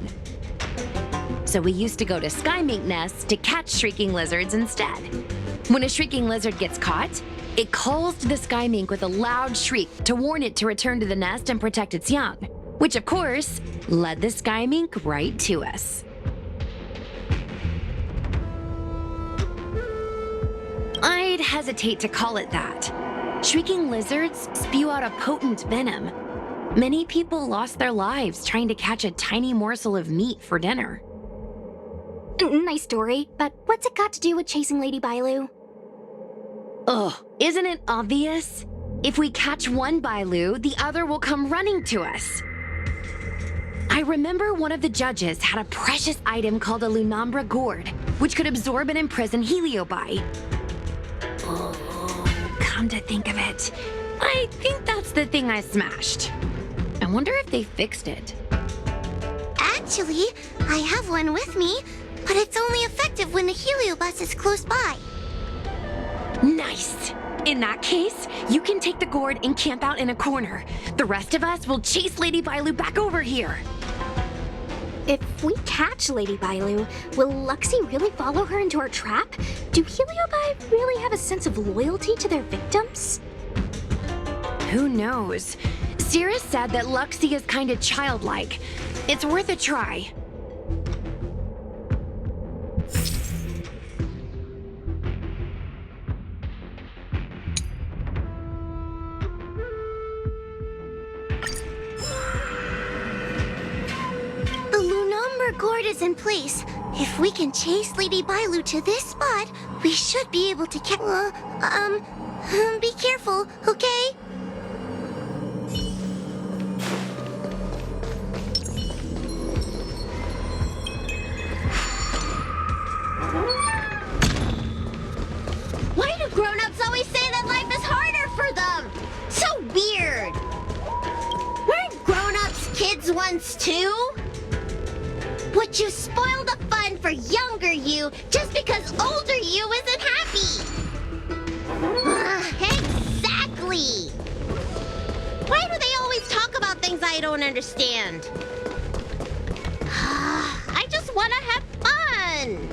So we used to go to sky mink nests to catch shrieking lizards instead. When a shrieking lizard gets caught, it calls to the sky mink with a loud shriek to warn it to return to the nest and protect its young, which of course led the sky mink right to us. I'd hesitate to call it that. Shrieking lizards spew out a potent venom. Many people lost their lives trying to catch a tiny morsel of meat for dinner. Nice story, but what's it got to do with chasing Lady Bailu? Ugh, isn't it obvious? If we catch one Bailu, the other will come running to us. I remember one of the judges had a precious item called a Lunambra gourd, which could absorb and imprison Heliobi. Oh, come to think of it, I think that's the thing I smashed. I wonder if they fixed it. Actually, I have one with me, but it's only effective when the heliobus is close by. Nice! In that case, you can take the gourd and camp out in a corner. The rest of us will chase Lady Bailu back over here. If we catch Lady Bailu, will Luxie really follow her into our trap? Do Heliobi really have a sense of loyalty to their victims? Who knows? Cirrus said that Luxie is kinda childlike. It's worth a try. The Lunambra gourd is in place. If we can chase Lady Bailu to this spot, we should be able to be careful, okay? Why do grown-ups always say that life is harder for them? So weird. Weren't grown-ups kids once too? Would you spoil the fun for younger you just because older you isn't happy? Exactly! Why do they always talk about things I don't understand? I just want to have fun!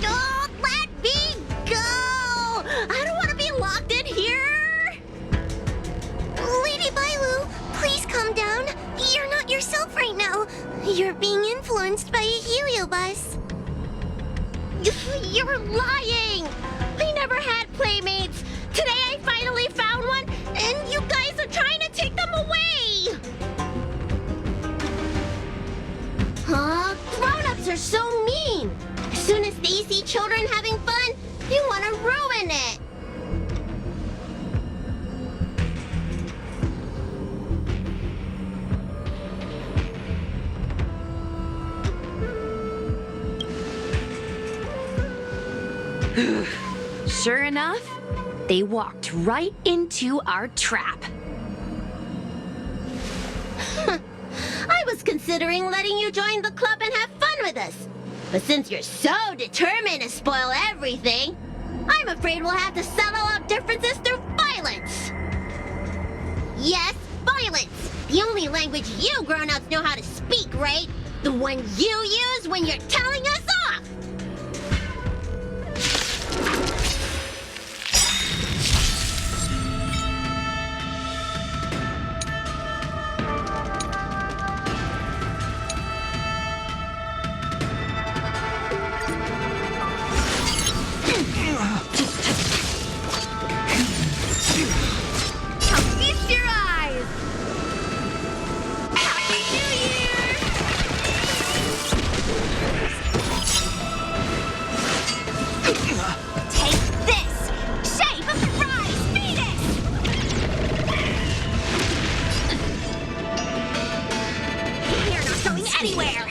Don't let me go! I don't want to be locked in here! Lady Bailu, please calm down. You're not yourself right now. You're being influenced by a heliobus. You're lying! I never had playmates. Today I finally found one, and you guys are trying to take them away! Huh? Grown-ups are so mean! As soon as they see children having fun, you want to ruin it! Sure enough, they walked right into our trap. I was considering letting you join the club and have fun with us. But since you're so determined to spoil everything, I'm afraid we'll have to settle our differences through violence. Yes, violence. The only language you grown-ups know how to speak, right? The one you use when you're telling us off. Feast your eyes! Happy New Year! Take this! Shape of surprise! Venus! You're not going anywhere!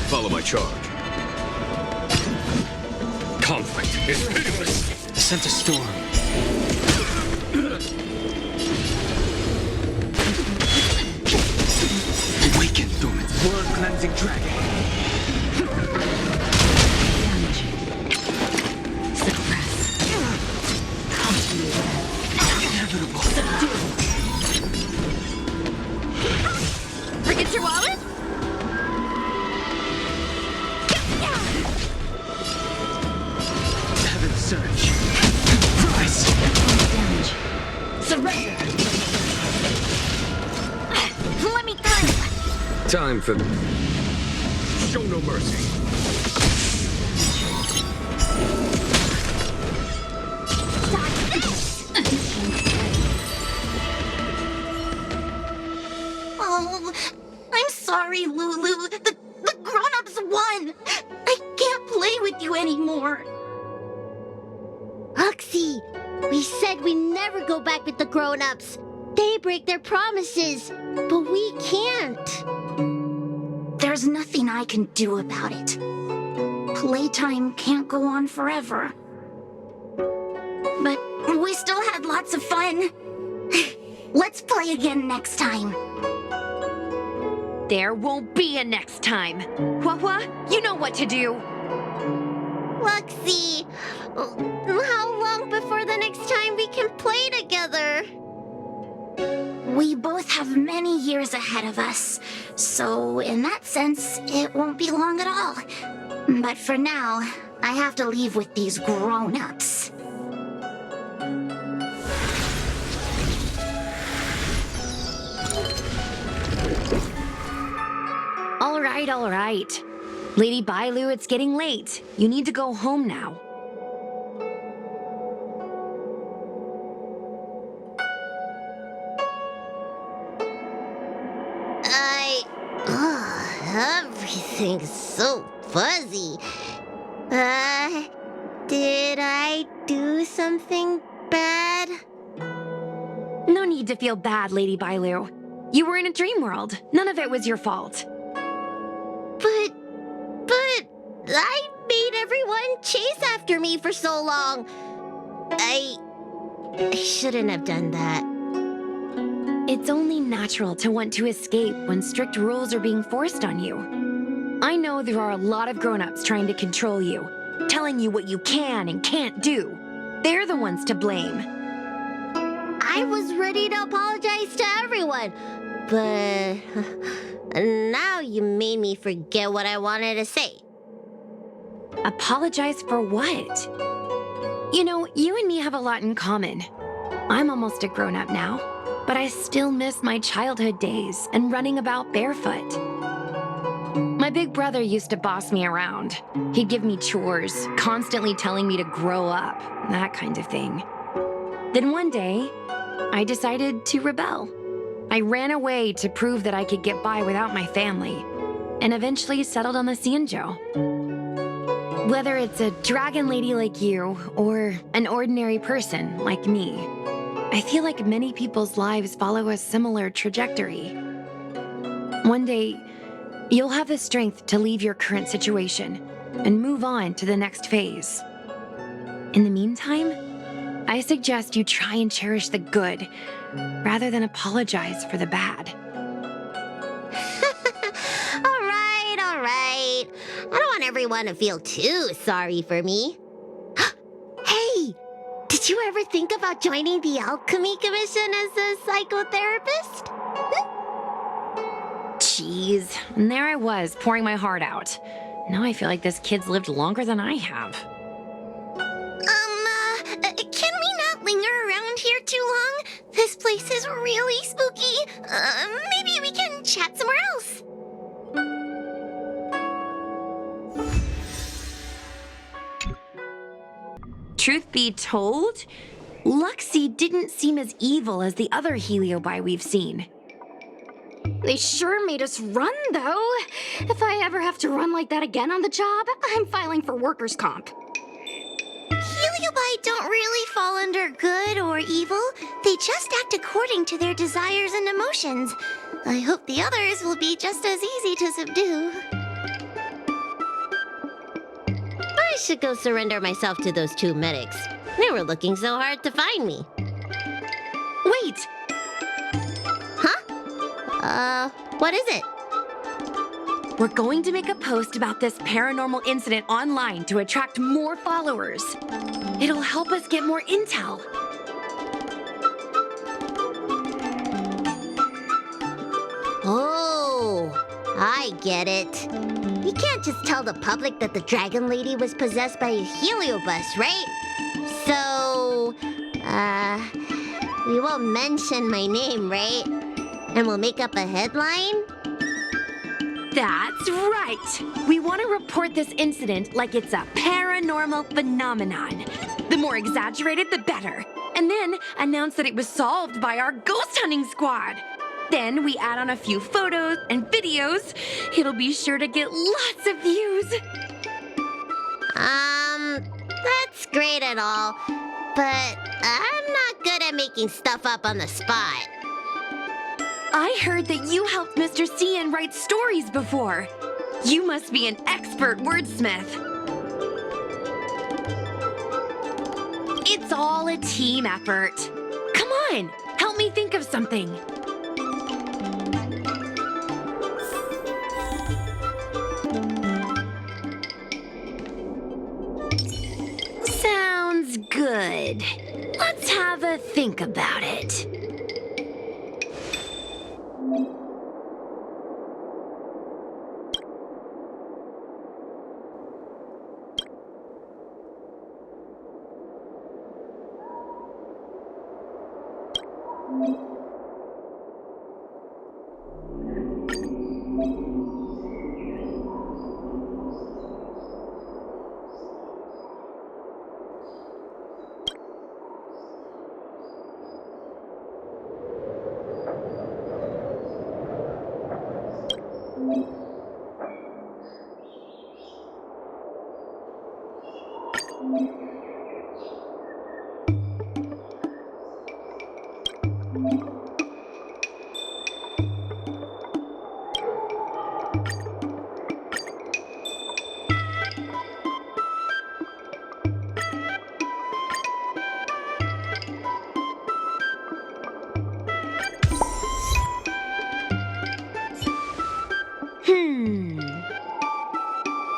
Follow my charge. Conflict is pitiless. Sent a storm. Awaken, Dormant. World cleansing dragon. Suppress. Inevitable. Forget your wallet? Heaven surge. Rise. Damage. Surrender! Let me through! Time for Show no mercy. Oh, I'm sorry, Lulu. The grown-ups won. I can't play with you anymore. Huxley, we said we never go back with the grown-ups. They break their promises, but we can't. There's nothing I can do about it. Playtime can't go on forever. But we still had lots of fun. Let's play again next time. There won't be a next time. Hua, you know what to do. Luxie, how long before the next time we can play together? We both have many years ahead of us, so in that sense, it won't be long at all. But for now, I have to leave with these grown-ups. All right. Lady Bailu, it's getting late. You need to go home now. Everything's so fuzzy. Did I do something bad? No need to feel bad, Lady Bailu. You were in a dream world. None of it was your fault. But I made everyone chase after me for so long. I shouldn't have done that. It's only natural to want to escape when strict rules are being forced on you. I know there are a lot of grown-ups trying to control you, telling you what you can and can't do. They're the ones to blame. I was ready to apologize to everyone, but now you made me forget what I wanted to say. Apologize for what? You know, you and me have a lot in common. I'm almost a grown-up now, but I still miss my childhood days and running about barefoot. My big brother used to boss me around. He'd give me chores, constantly telling me to grow up, that kind of thing. Then one day, I decided to rebel. I ran away to prove that I could get by without my family, and eventually settled on the Xianzhou. Whether it's a dragon lady like you, or an ordinary person like me, I feel like many people's lives follow a similar trajectory. One day, you'll have the strength to leave your current situation and move on to the next phase. In the meantime, I suggest you try and cherish the good rather than apologize for the bad. All right. I don't want everyone to feel too sorry for me. Hey, did you ever think about joining the Alchemy Commission as a psychotherapist? Jeez, and there I was, pouring my heart out. Now I feel like this kid's lived longer than I have. Can we not linger around here too long? This place is really spooky. Maybe we can chat somewhere else. Truth be told, Luxie didn't seem as evil as the other Heliobi we've seen. They sure made us run, though. If I ever have to run like that again on the job, I'm filing for workers' comp. Heliobi don't really fall under good or evil. They just act according to their desires and emotions. I hope the others will be just as easy to subdue. I should go surrender myself to those two medics. They were looking so hard to find me. Wait! Huh? What is it? We're going to make a post about this paranormal incident online to attract more followers. It'll help us get more intel. Oh, I get it. You can't just tell the public that the Dragon Lady was possessed by a heliobus, right? So, we won't mention my name, right? And we'll make up a headline? That's right! We want to report this incident like it's a paranormal phenomenon. The more exaggerated, the better. And then announce that it was solved by our ghost hunting squad. Then we add on a few photos and videos. It'll be sure to get lots of views. That's great and all, but I'm not good at making stuff up on the spot. I heard that you helped Mr. Cian write stories before. You must be an expert wordsmith. It's all a team effort. Come on, help me think of something. Sounds good. Let's have a think about it.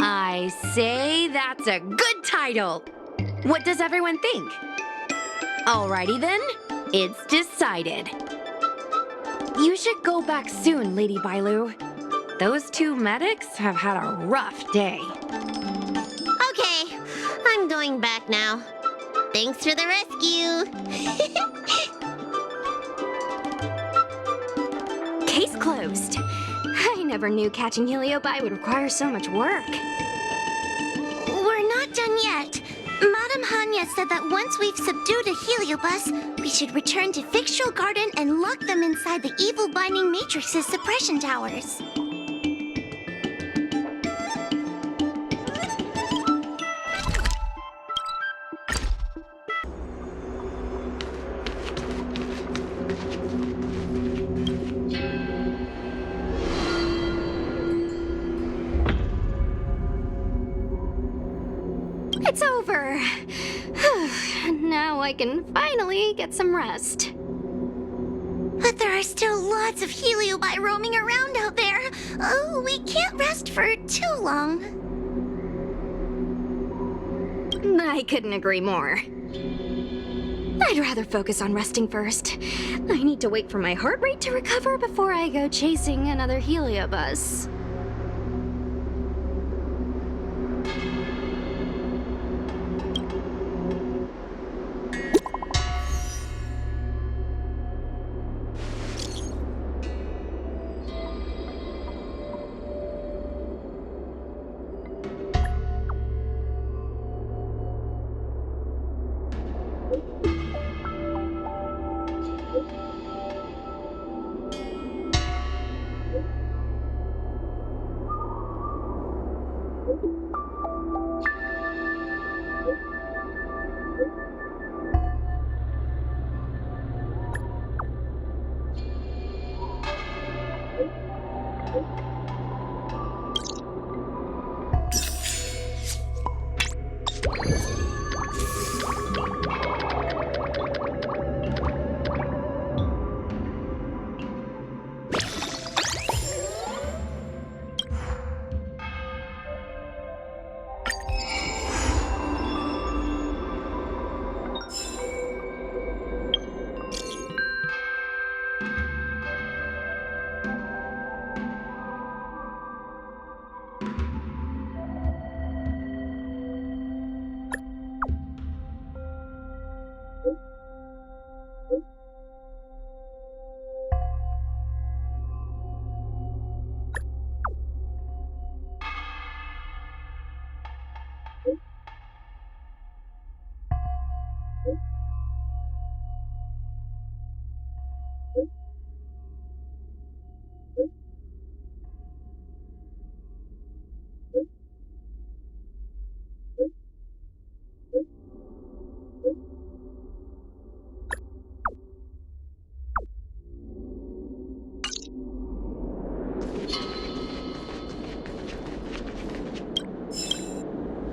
I say that's a good title. What does everyone think? Alrighty then, it's decided. You should go back soon, Lady Bailu. Those two medics have had a rough day. Okay, I'm going back now. Thanks for the rescue. Case closed. I never knew catching Heliobi would require so much work. We're not done yet. Madame Hanya said that once we've subdued a heliobus, we should return to Fictional Garden and lock them inside the evil binding matrix's suppression towers. It's over. Now I can finally get some rest. But there are still lots of heliobi roaming around out there. Oh, we can't rest for too long. I couldn't agree more. I'd rather focus on resting first. I need to wait for my heart rate to recover before I go chasing another heliobus.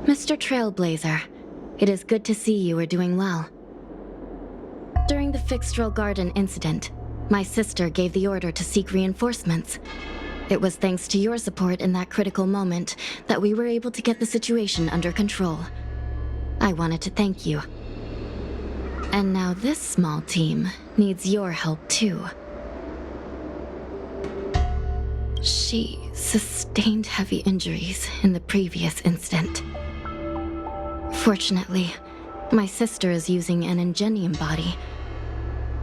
Mr. Trailblazer, it is good to see you are doing well. During the Fixtral Garden incident, my sister gave the order to seek reinforcements. It was thanks to your support in that critical moment that we were able to get the situation under control. I wanted to thank you. And now this small team needs your help too. She sustained heavy injuries in the previous incident. Fortunately, my sister is using an Ingenium body.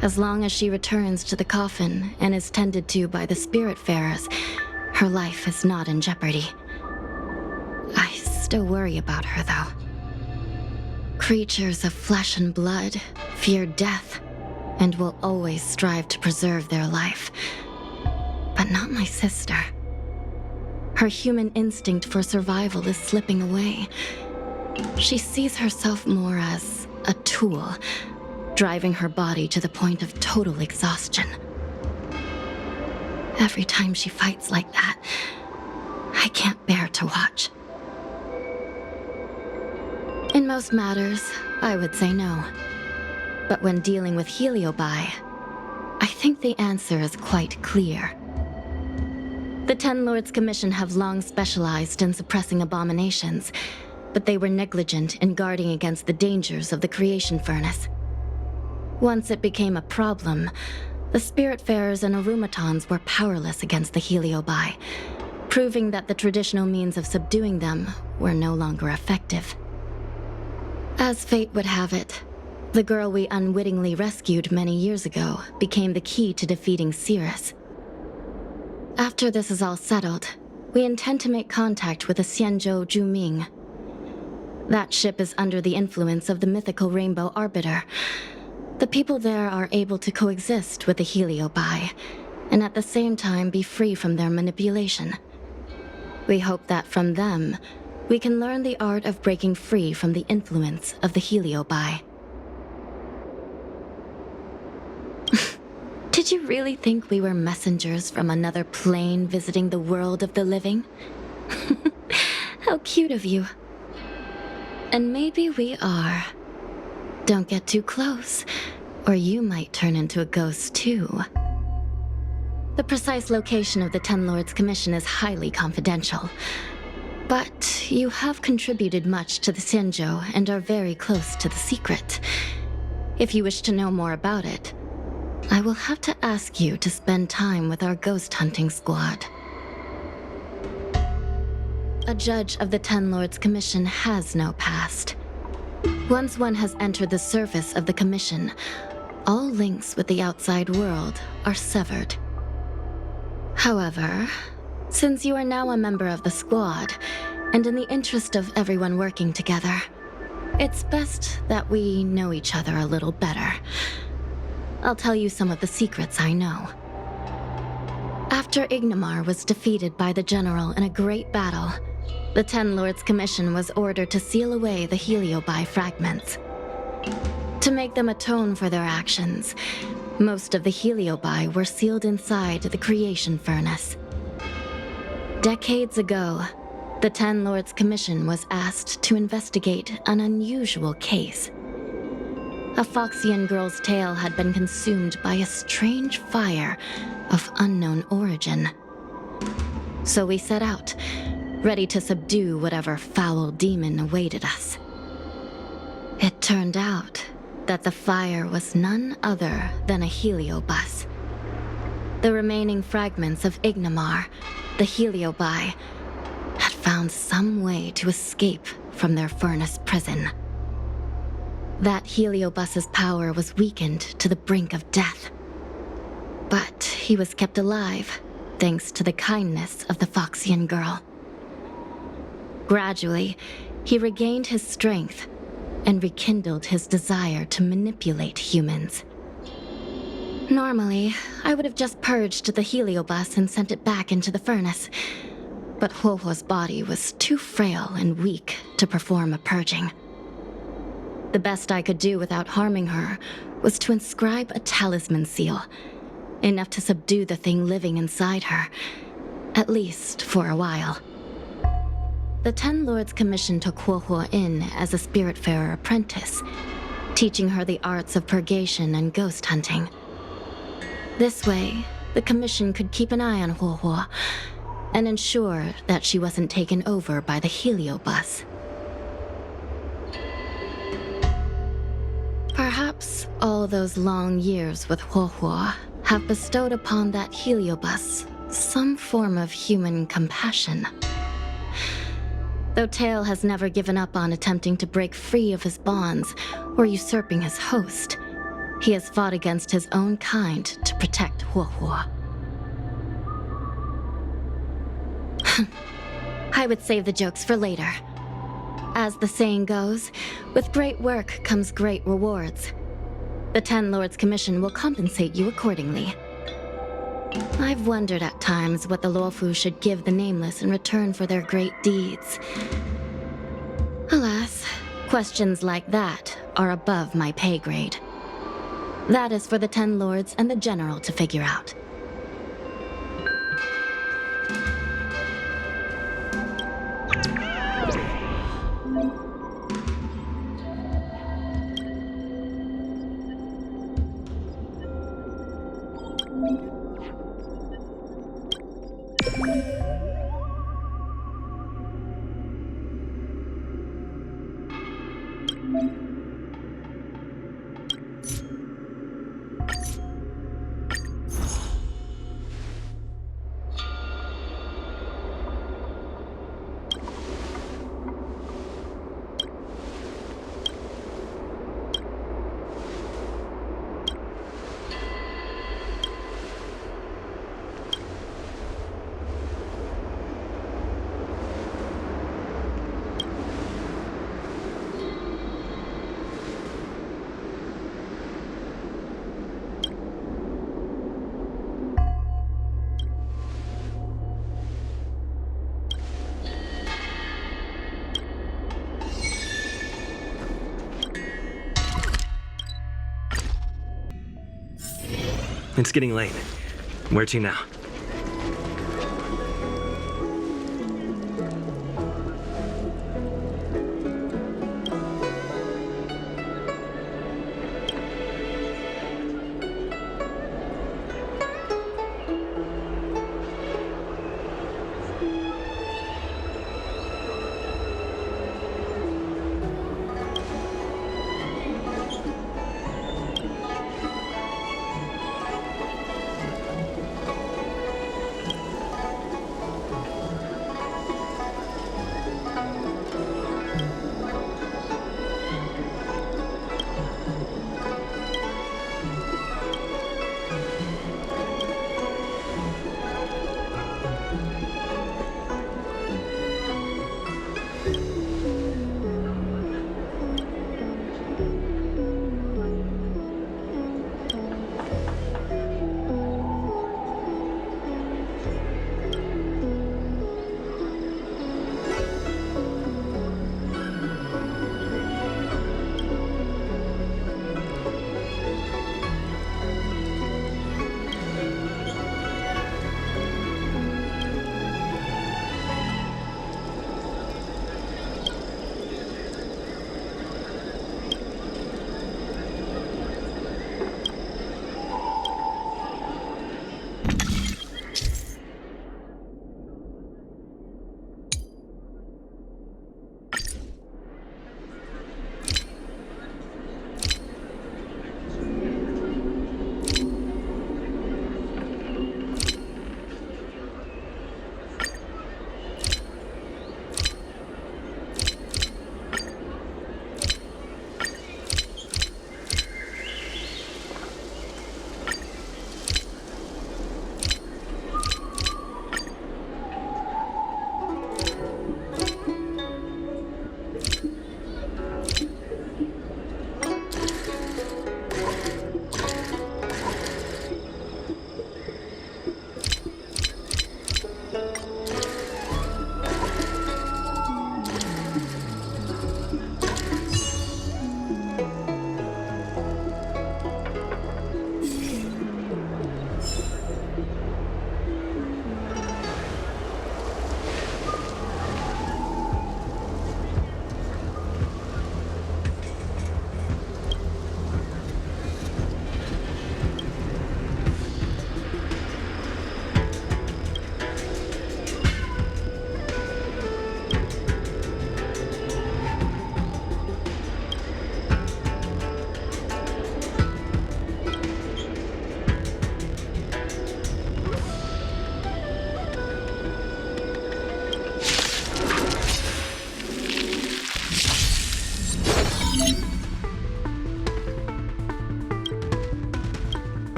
As long as she returns to the coffin and is tended to by the Spiritfarers, her life is not in jeopardy. I still worry about her, though. Creatures of flesh and blood fear death and will always strive to preserve their life. But not my sister. Her human instinct for survival is slipping away. She sees herself more as a tool, driving her body to the point of total exhaustion. Every time she fights like that, I can't bear to watch. In most matters, I would say no. But when dealing with Heliobi, I think the answer is quite clear. The Ten Lords Commission have long specialized in suppressing abominations, but they were negligent in guarding against the dangers of the creation furnace. Once it became a problem, the Spiritfarers and Arumatons were powerless against the Heliobi, proving that the traditional means of subduing them were no longer effective. As fate would have it, the girl we unwittingly rescued many years ago became the key to defeating Cirrus. After this is all settled, we intend to make contact with the Xianzhou Juming. That ship is under the influence of the mythical Rainbow Arbiter. The people there are able to coexist with the Heliobi, and at the same time be free from their manipulation. We hope that from them, we can learn the art of breaking free from the influence of the Heliobi. Did you really think we were messengers from another plane visiting the world of the living? How cute of you. And maybe we are. Don't get too close, or you might turn into a ghost too. The precise location of the Ten Lords Commission is highly confidential. But you have contributed much to the Xianzhou and are very close to the secret. If you wish to know more about it, I will have to ask you to spend time with our ghost hunting squad. A judge of the Ten Lords Commission has no past. Once one has entered the service of the Commission, all links with the outside world are severed. However, since you are now a member of the squad, and in the interest of everyone working together, it's best that we know each other a little better. I'll tell you some of the secrets I know. After Ignamar was defeated by the General in a great battle, the Ten Lords Commission was ordered to seal away the Heliobi fragments. To make them atone for their actions, most of the Heliobi were sealed inside the creation furnace. Decades ago, the Ten Lords Commission was asked to investigate an unusual case. A Foxian girl's tail had been consumed by a strange fire of unknown origin. So we set out, ready to subdue whatever foul demon awaited us. It turned out that the fire was none other than a heliobus. The remaining fragments of Ignamar, the Heliobi, had found some way to escape from their furnace prison. That heliobus's power was weakened to the brink of death. But he was kept alive, thanks to the kindness of the Foxian girl. Gradually, he regained his strength and rekindled his desire to manipulate humans. Normally, I would have just purged the heliobus and sent it back into the furnace, but Huohuo's body was too frail and weak to perform a purging. The best I could do without harming her was to inscribe a talisman seal, enough to subdue the thing living inside her, at least for a while. The Ten Lords Commission took Huohuo in as a Spiritfarer apprentice, teaching her the arts of purgation and ghost hunting. This way, the Commission could keep an eye on Huohuo and ensure that she wasn't taken over by the heliobus. Perhaps all those long years with Huohuo have bestowed upon that heliobus some form of human compassion. Though Tail has never given up on attempting to break free of his bonds or usurping his host, he has fought against his own kind to protect Huohuo. I would save the jokes for later. As the saying goes, with great work comes great rewards. The Ten Lords Commission will compensate you accordingly. I've wondered at times what the Luofu should give the Nameless in return for their great deeds. Alas, questions like that are above my pay grade. That is for the Ten Lords and the General to figure out. It's getting late. Where to now?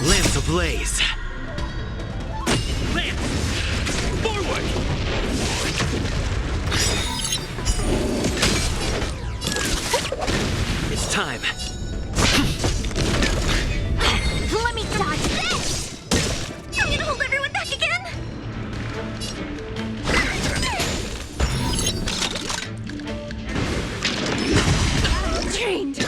Lance ablaze. Lance! Forward! It's time. Let me dodge this! I'm gonna hold everyone back again! Trained.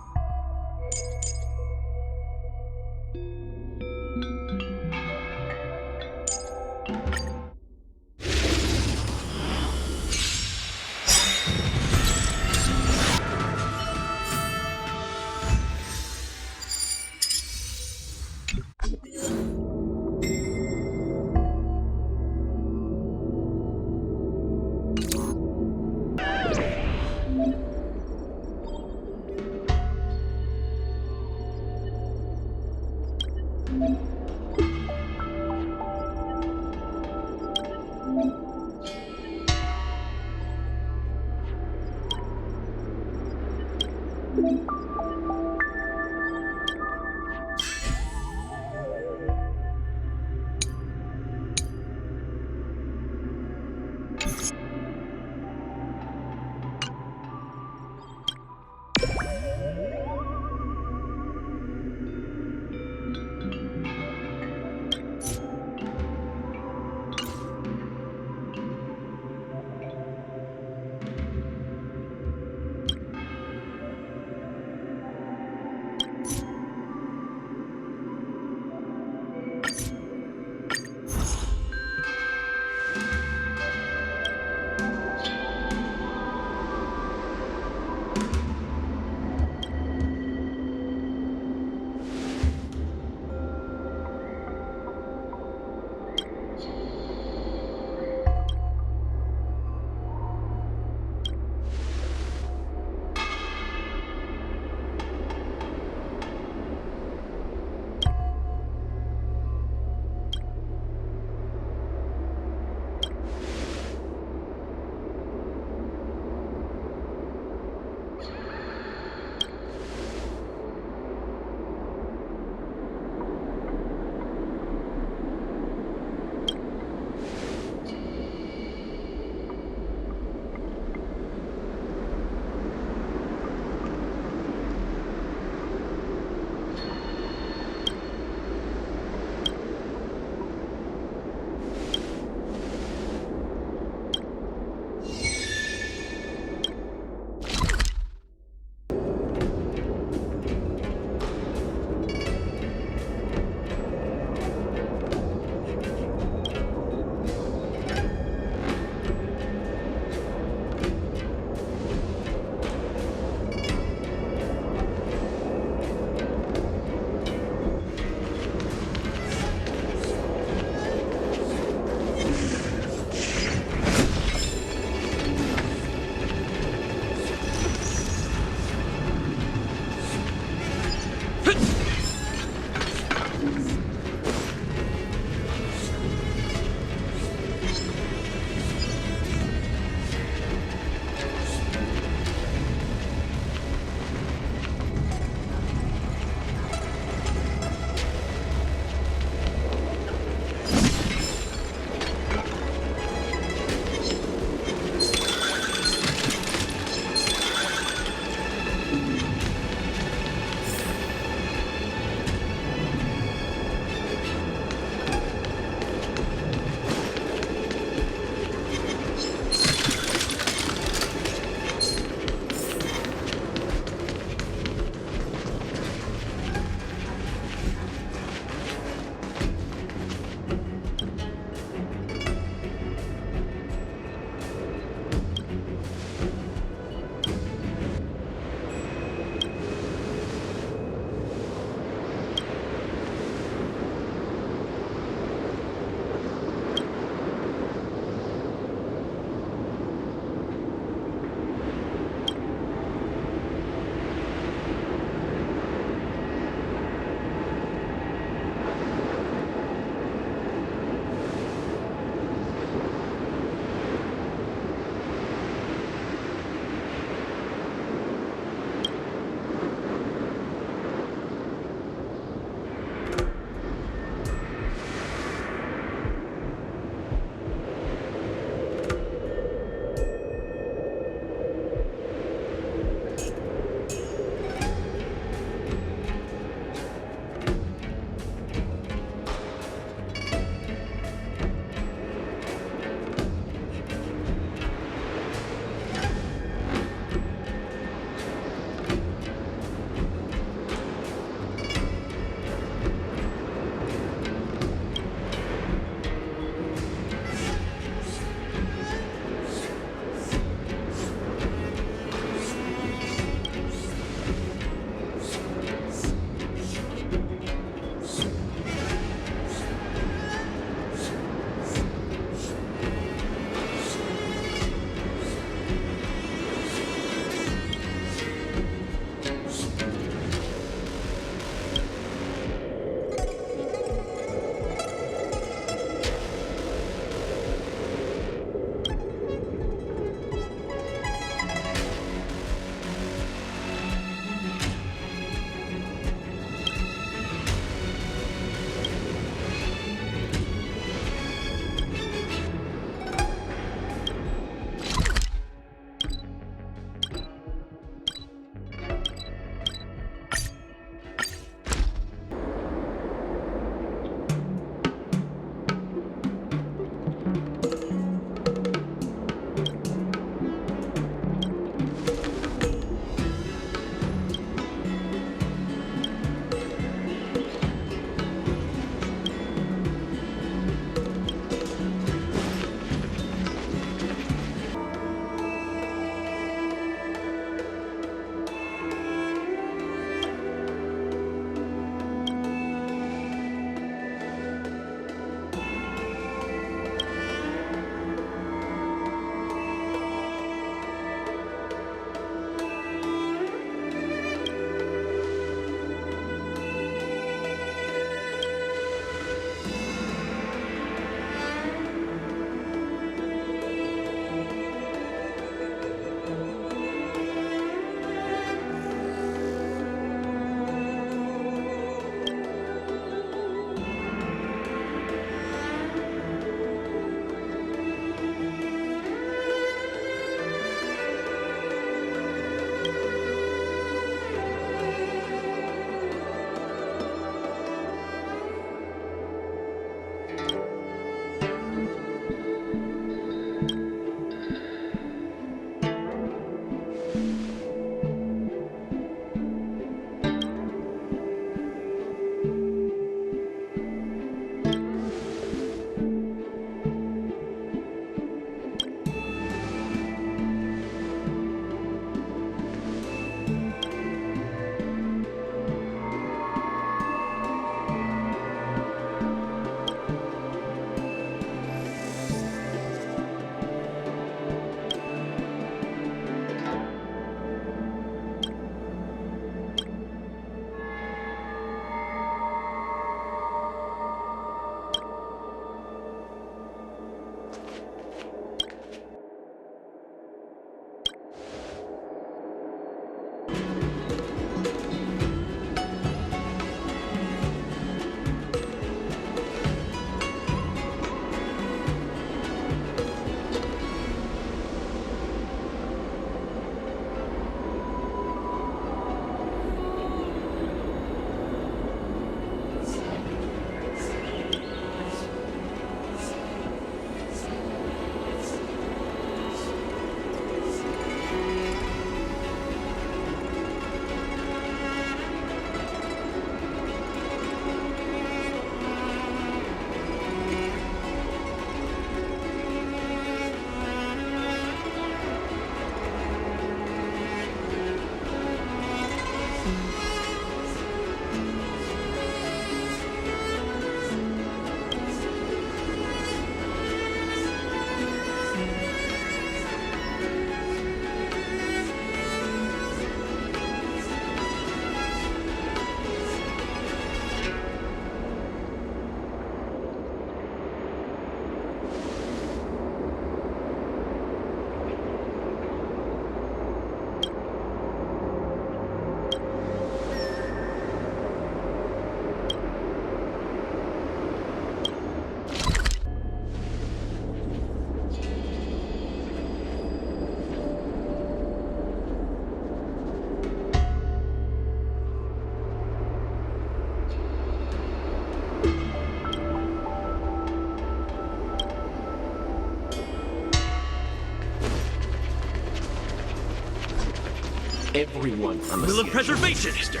everyone on the Will of CNJ preservation! register.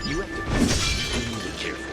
You have to be extremely careful.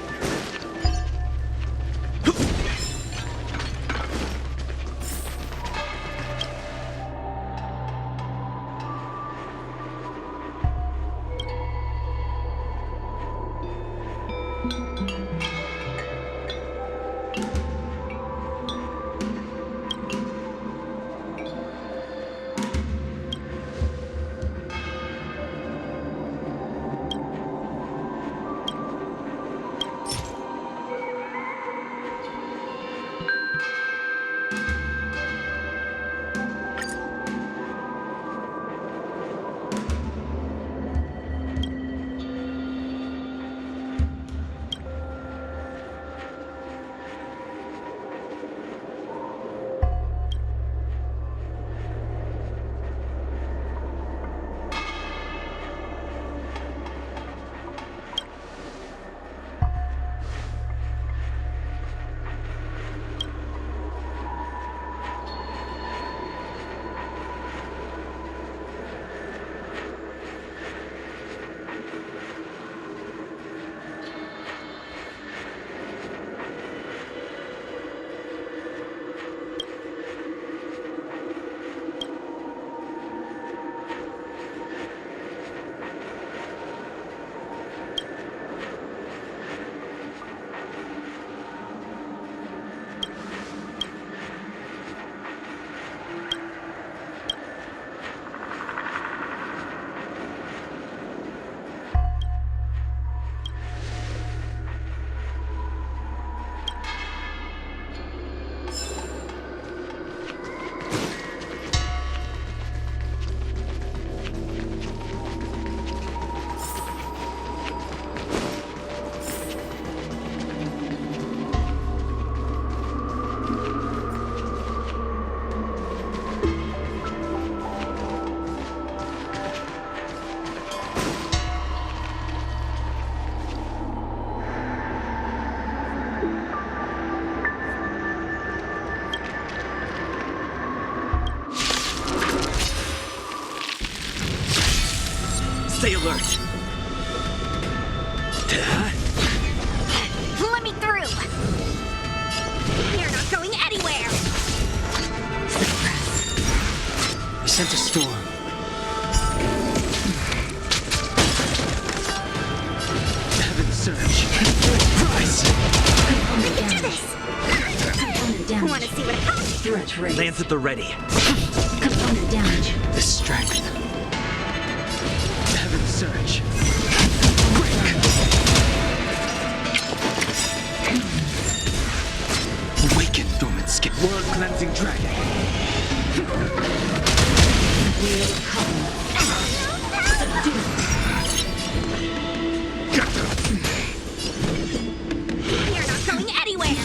Stay alert. Let me through! You're not going anywhere! I sent a storm. Heaven surge. Rise! We can do this! Want to see what happens? Threat raised. Lance at the ready. Component damage. The strength. Heaven surge. Break! Awaken, dormant skin. World cleansing dragon. Will come. Subdue. You're not going anywhere!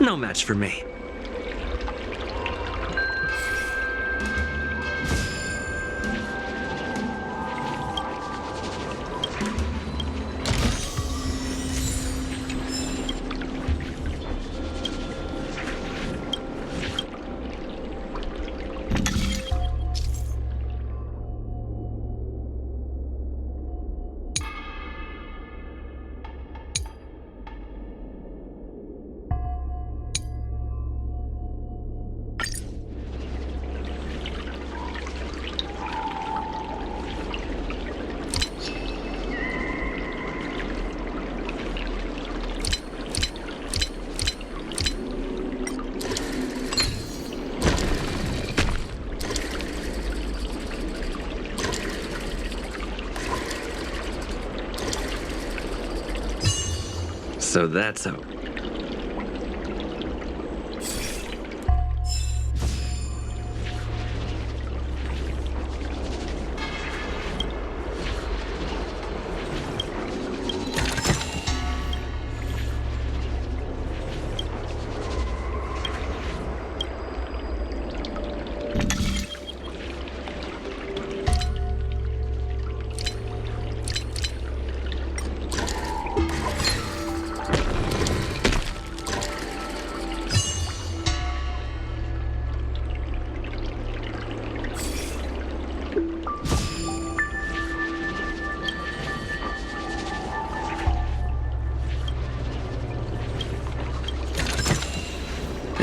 No match for me. So that's how.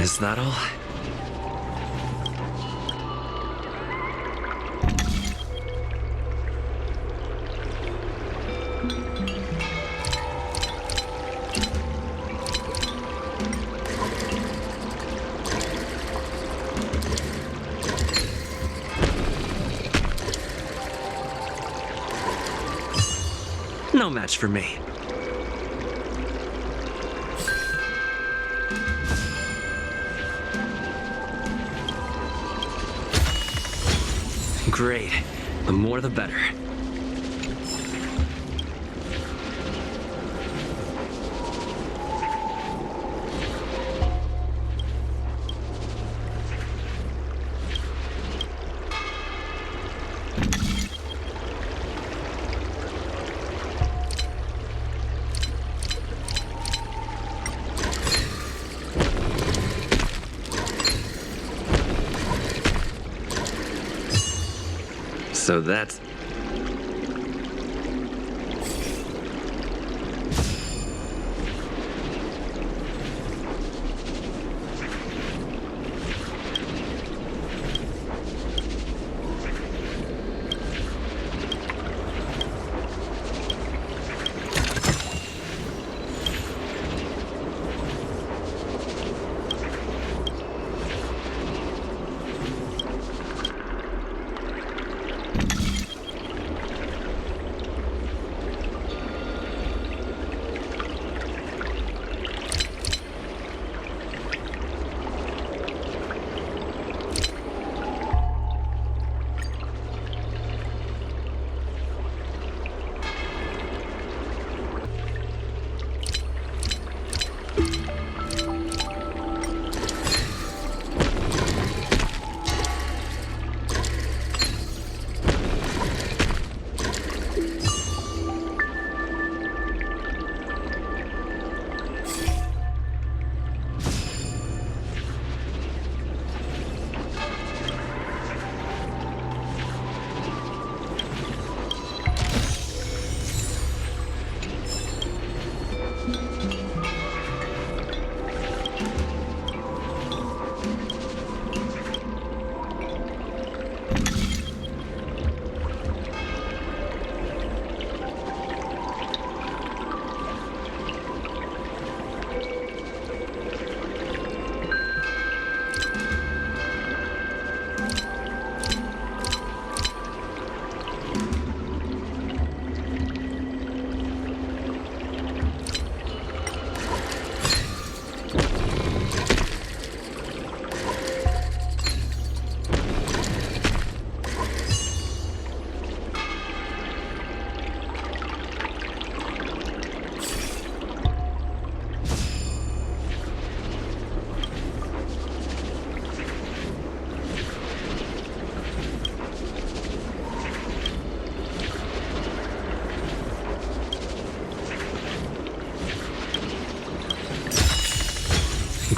Is that all? No match for me. Great. The more the better. So that's...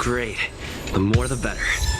Great. The more the better.